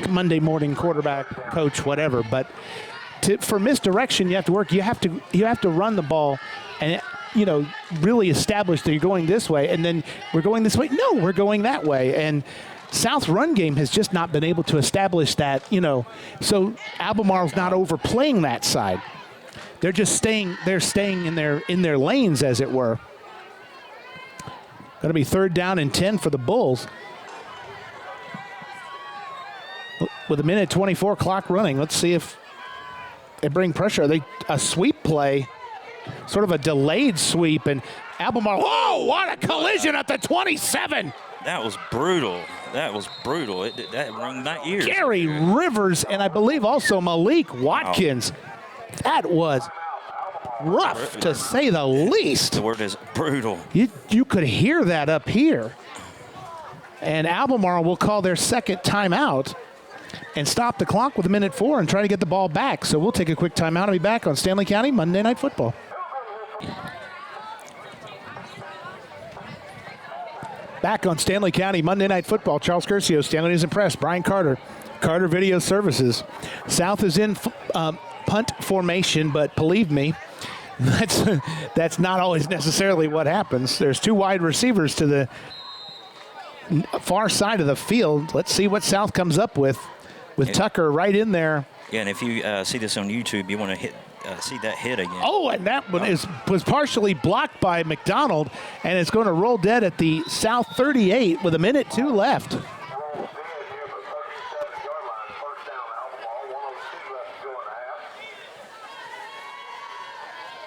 Monday morning quarterback, coach, whatever. But for misdirection, you have to work. You have to run the ball, and really establish that you're going this way, and then we're going this way. No, we're going that way, and South's run game has just not been able to establish that. So Albemarle's not overplaying that side. They're just staying. They're staying in their lanes, as it were. Going to be 3rd down and 10 for the Bulls. With a minute 24 clock running, let's see if they bring pressure. A sweep play, sort of a delayed sweep, and Albemarle. Oh, what a collision at the 27! That was brutal. That was brutal. That rung my ears. Gary Rivers and I believe also Malik Watkins. Wow. That was rough, to say the least. The word is brutal. You could hear that up here. And Albemarle will call their second timeout and stop the clock with 1:04 and try to get the ball back. So we'll take a quick timeout and be back on Stanley County Monday Night Football. Back on Stanley County Monday Night Football. Charles Curcio, Stanley News and Press, Brian Carter, Carter Video Services. South is in punt formation, but believe me, that's not always necessarily what happens. There's 2 wide receivers to the far side of the field. Let's see what South comes up with Tucker right in there. Yeah, and if you see this on YouTube, you want to see that hit again. Oh, and that one was partially blocked by McDonald, and it's going to roll dead at the South 38 with 1:02 left. Roll dead near the 37-yard line, first down, Albemarle, 1:02 left to go in the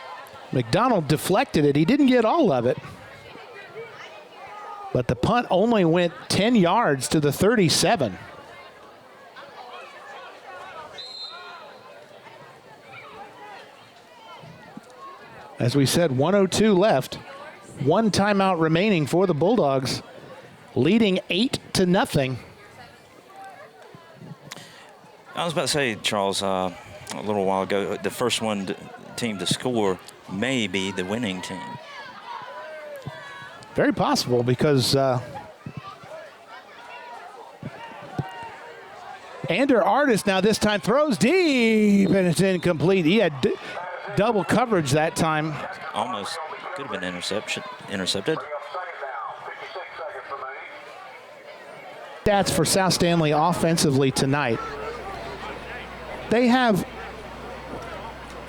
half. McDonald deflected it. He didn't get all of it. But the punt only went 10 yards to the 37. As we said, 1:02 left. One timeout remaining for the Bulldogs, leading 8-0. I was about to say, Charles, a little while ago, the first team to score may be the winning team. Very possible because Ander Artis now this time throws deep and it's incomplete. He had double coverage that time. Almost could have been intercepted. Second down, 56 seconds remaining. Stats for South Stanley offensively tonight. They have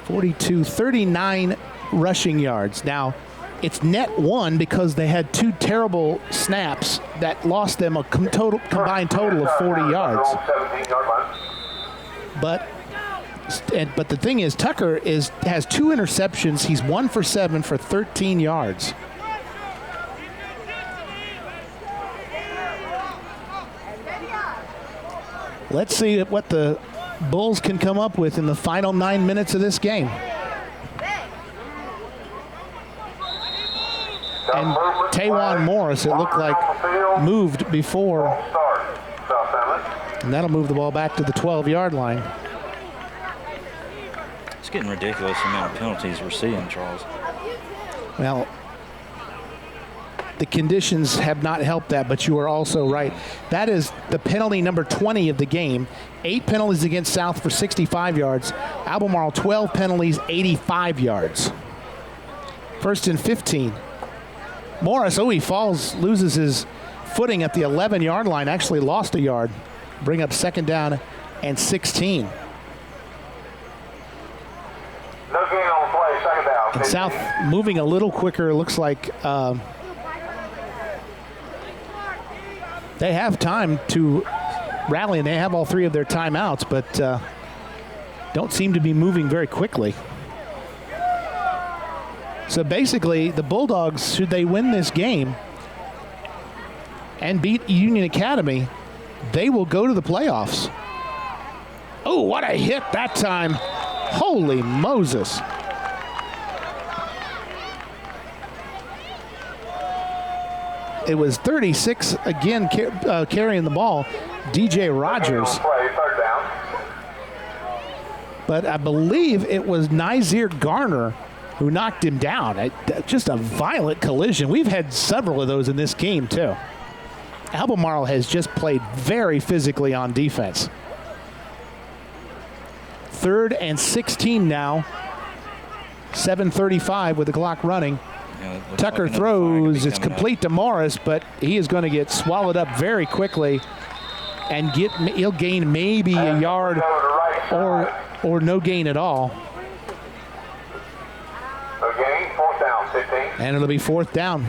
39 rushing yards. Now, it's net 1 because they had 2 terrible snaps that lost them a combined total of 40 yards. 17-yard line. But the thing is, Tucker has 2 interceptions. He's 1 for 7 for 13 yards. Let's see what the Bulls can come up with in the final 9 minutes of this game. And Taywon Morris, it looked like, moved before. And that'll move the ball back to the 12-yard line. It's getting ridiculous the amount of penalties we're seeing, Charles. Well, the conditions have not helped that, but you are also right. That is the penalty number 20 of the game. 8 penalties against South for 65 yards. Albemarle 12 penalties, 85 yards. First and 15. Morris, he falls, loses his footing at the 11-yard line, actually lost a yard. Bring up second down and 16. No gain on the play, second down. And South moving a little quicker. Looks like they have time to rally, and they have all 3 of their timeouts, but don't seem to be moving very quickly. So basically, the Bulldogs, should they win this game and beat Union Academy, they will go to the playoffs. Oh, what a hit that time. Holy Moses. It was 36 again carrying the ball, DJ Rogers. Third down. But I believe it was Nazir Garner who knocked him down. Just a violent collision. We've had several of those in this game too. Albemarle has just played very physically on defense. 3rd and 16 now. 7:35 with the clock running. Tucker throws. It's complete to Morris, but he is going to get swallowed up very quickly, and he'll gain maybe a yard or no gain at all. No gain, 4th down, 15. And it'll be 4th down.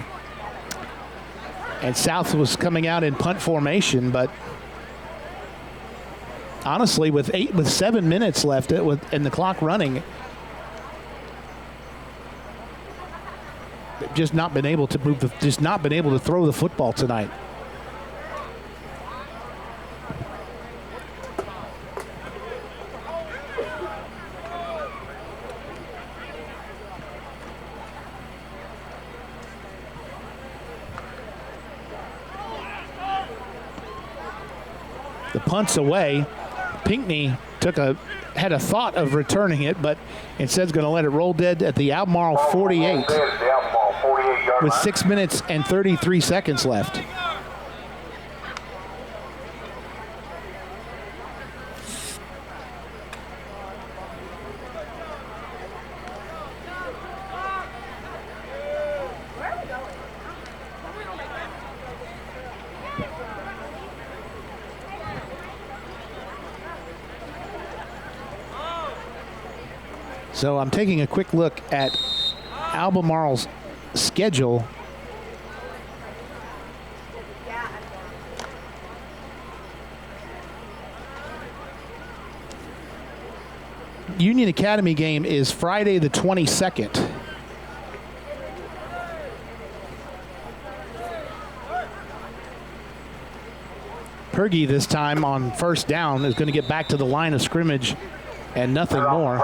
And South was coming out in punt formation, but honestly, with 7 minutes left and the clock running, they've just not been able to throw the football tonight. The punt's away. Pinckney had a thought of returning it, but instead is going to let it roll dead at the Albemarle 48 with 6 minutes and 33 seconds left. So I'm taking a quick look at Albemarle's schedule. Union Academy game is Friday the 22nd. Pergy this time on first down is going to get back to the line of scrimmage and nothing more.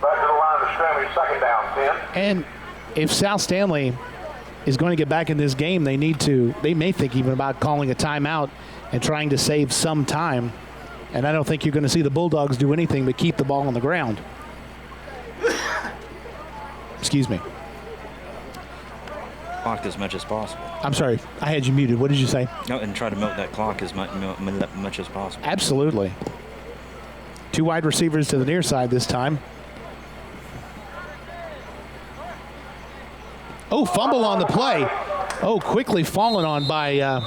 Back to the line of scrimmage, second down, 10. And if South Stanley is going to get back in this game, they may think even about calling a timeout and trying to save some time. And I don't think you're going to see the Bulldogs do anything but keep the ball on the ground. Excuse me. Clock as much as possible. I'm sorry, I had you muted. What did you say? No, and try to milk that clock as much as possible. Absolutely. 2 wide receivers to the near side this time. Oh, fumble on the play. Oh, quickly fallen on by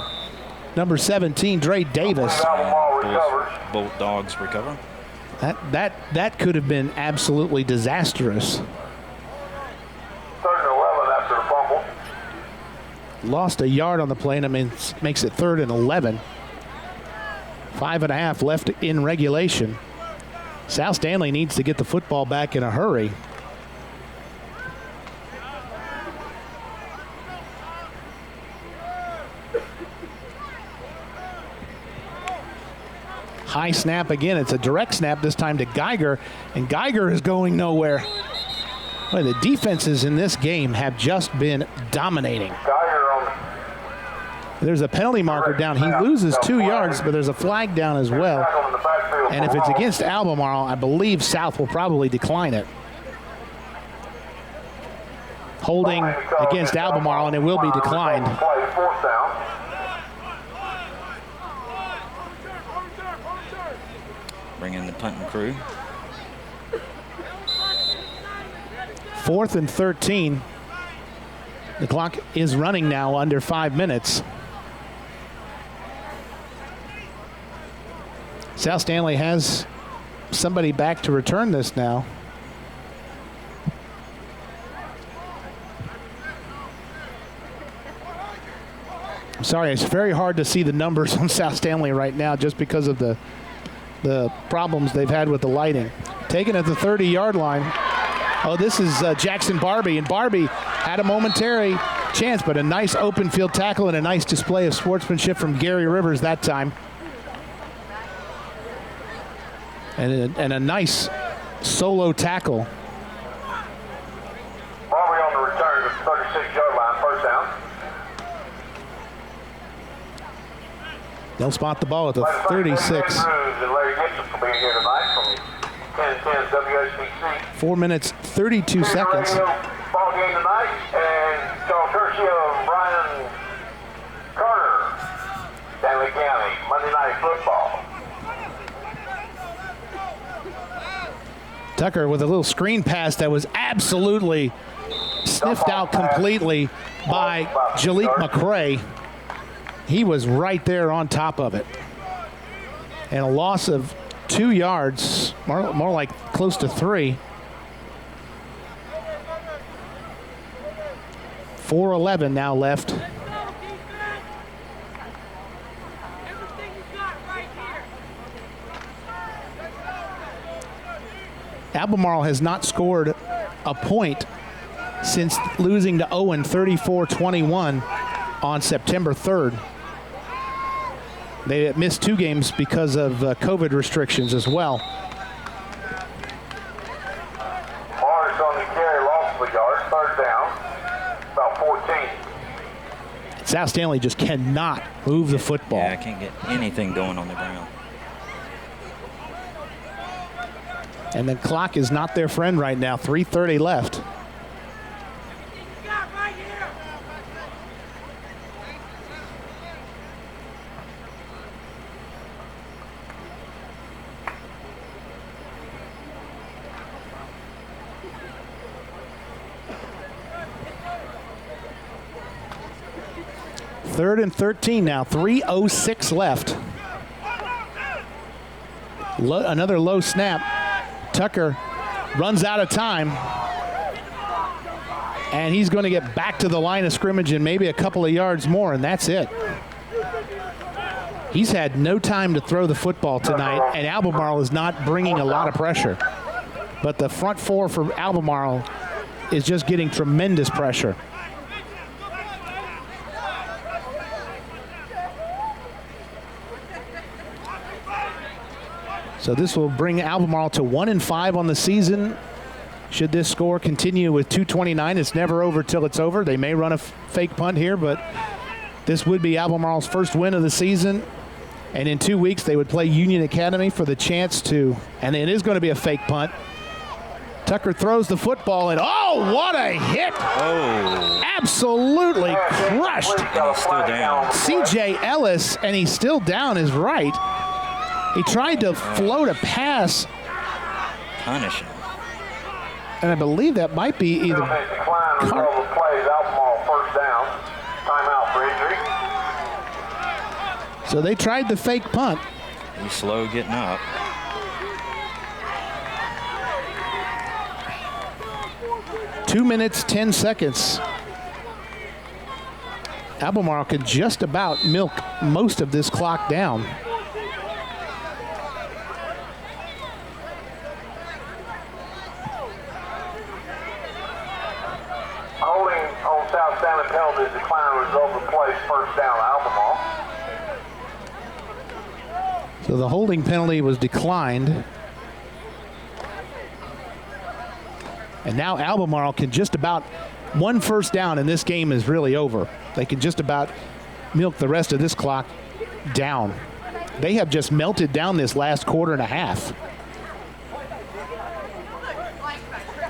number 17, Dre Davis. Bulldogs recover. That could have been absolutely disastrous. 3rd and 11 after the fumble. Lost a yard on the play, and it makes it 3rd and 11. 5.5 left in regulation. South Stanley needs to get the football back in a hurry. High snap again. It's a direct snap this time to Geiger, and Geiger is going nowhere. Boy, the defenses in this game have just been dominating. There's a penalty marker down. He loses 2 yards, but there's a flag down as well. And if it's against Albemarle, I believe South will probably decline it. Holding against Albemarle, and it will be declined. Bring in the punting crew. 4th and 13. The clock is running now under 5 minutes. South Stanley has somebody back to return this now. I'm sorry, it's very hard to see the numbers on South Stanley right now just because of the problems they've had with the lighting. Taken at the 30-yard line. Oh, this is Jackson Barbie, and Barbie had a momentary chance, but a nice open field tackle and a nice display of sportsmanship from Gary Rivers that time. And a nice solo tackle. Barbie on the return to the 36-yard line, 1st down. They'll spot the ball at the 36. 4 minutes, 32 seconds. Ball game tonight, and Charles Hershey of Brian Carter, Stanley County, Monday Night Football. Tucker with a little screen pass that was absolutely sniffed out completely by Jalik McCray. He was right there on top of it. And a loss of 2 yards, more like close to 3. 4:11 now left. Albemarle has not scored a point since losing to Owen 34-21 on September 3rd. They missed 2 games because of COVID restrictions as well. Morris on the carry, lost the yard, 3rd down, about 14. South Stanley just cannot move the football. Yeah, I can't get anything going on the ground. And the clock is not their friend right now. 3:30 left. Third and 13 now. 3:06 left. Another low snap. Tucker runs out of time. And he's going to get back to the line of scrimmage and maybe a couple of yards more, and that's it. He's had no time to throw the football tonight, and Albemarle is not bringing a lot of pressure. But the front four for Albemarle is just getting tremendous pressure. So this will bring Albemarle to 1-5 on the season Should this score continue with 2:29, it's never over till it's over. They may run a fake punt here, but this would be Albemarle's first win of the season. And in 2 weeks, they would play Union Academy for the chance to, and it is going to be a fake punt. Tucker throws the football, and oh, what a hit! Oh. Absolutely crushed. And he's still down. C.J. Ellis, and he's still down, is right. He tried to float a pass, Punish him. and I believe that might be either. Penalty decline result of plays. Albemarle first down. Timeout for injury. So they tried the fake punt. He's slow getting up. Two minutes, 10 seconds. Albemarle could just about milk most of this clock down. Holding on South Stanley penalty decline result of plays. First down. Albemarle. So the holding penalty was declined. And now Albemarle can just about, one first down and this game is really over. They can just about milk the rest of this clock down. They have just melted down this last quarter and a half.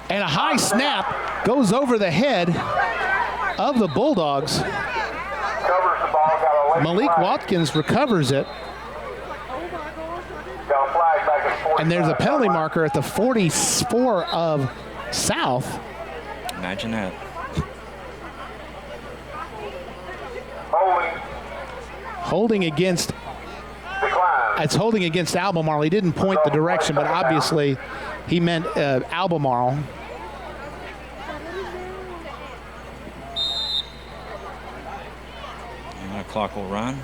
And a high snap goes over the head of the Bulldogs. Covers the ball. Got a late Malik flag. Watkins recovers it. Got a flag back at 45. And there's a penalty marker at the 44 of South. Imagine that. Holding Holding against, decline. it's holding against Albemarle. He didn't point the direction, but obviously he meant Albemarle. And the clock will run.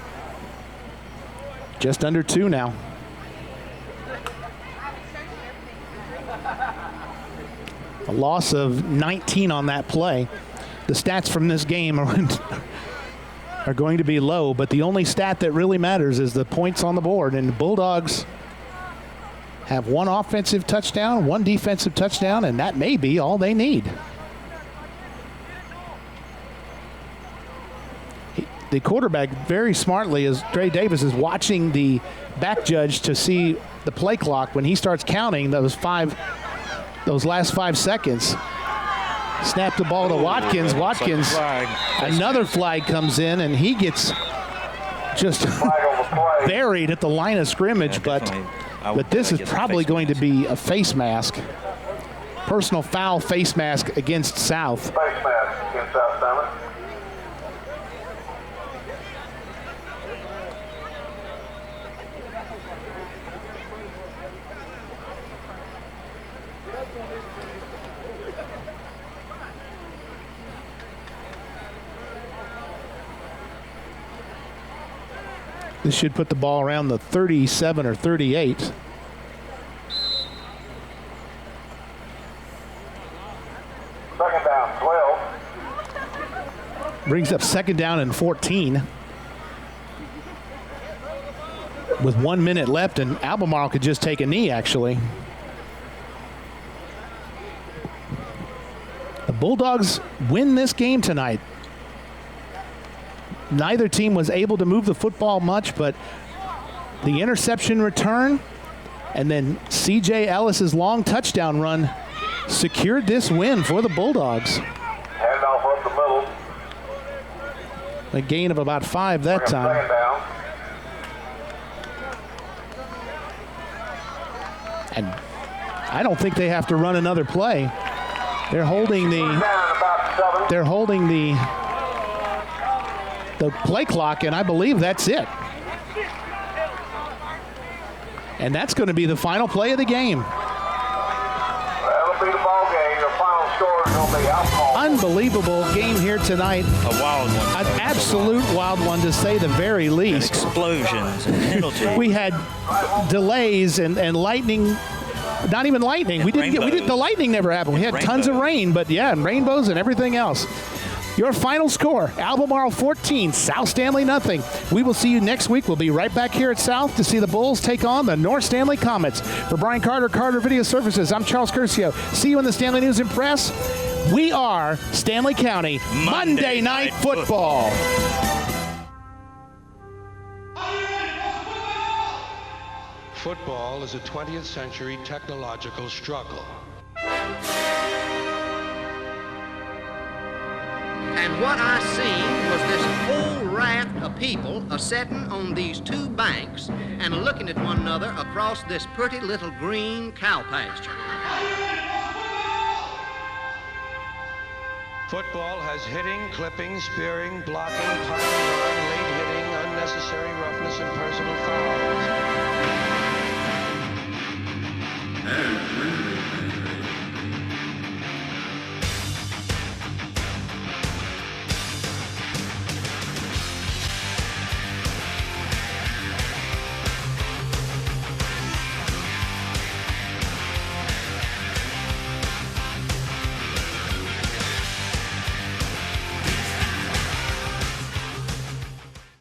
Just under 2 now. A loss of 19 on that play. The stats from this game are going to be low, but the only stat that really matters is the points on the board. And the Bulldogs have one offensive touchdown, one defensive touchdown, and that may be all they need. The quarterback very smartly, as Dre Davis is watching the back judge to see the play clock. When he starts counting those last 5 seconds, snap the ball to Watkins. Watkins, another flag comes in, and he gets just buried at the line of scrimmage. Yeah, but this is probably going to be a face mask. Personal foul face mask against South. Face mask against South Stanley. This should put the ball around the 37 or 38. Second down, 12. Brings up second down and 14. With 1 minute left, and Albemarle could just take a knee, actually. The Bulldogs win this game tonight. Neither team was able to move the football much, but the interception return and then C.J. Ellis's long touchdown run secured this win for the Bulldogs. Handoff up the middle. A gain of about 5 that Second time. down. And I don't think they have to run another play. They're holding Down about 7. they're holding the play clock, and I believe that's it. And that's going to be the final play of the game. That'll be the ball game. The final score is going to be Albemarle. Unbelievable game here tonight. A wild one. An absolute wild one, to say the very And least. explosions and penalties. We had delays and lightning. Not even lightning. And We didn't. The lightning never happened. We had tons of rainbows. rain, but yeah, and rainbows and everything else. Your final score, Albemarle 14, South Stanley nothing. We will see you next week. We'll be right back here at South to see the Bulls take on the North Stanley Comets. For Brian Carter, Carter Video Services, I'm Charles Curcio. See you in the Stanley News and Press. We are Stanley County Monday Night Football. Football is a 20th century technological struggle. And what I seen was this whole raft of people a-setting on these two banks and looking at one another across this pretty little green cow pasture. Football has hitting, clipping, spearing, blocking, piling on, late hitting, unnecessary roughness, and personal fouls. And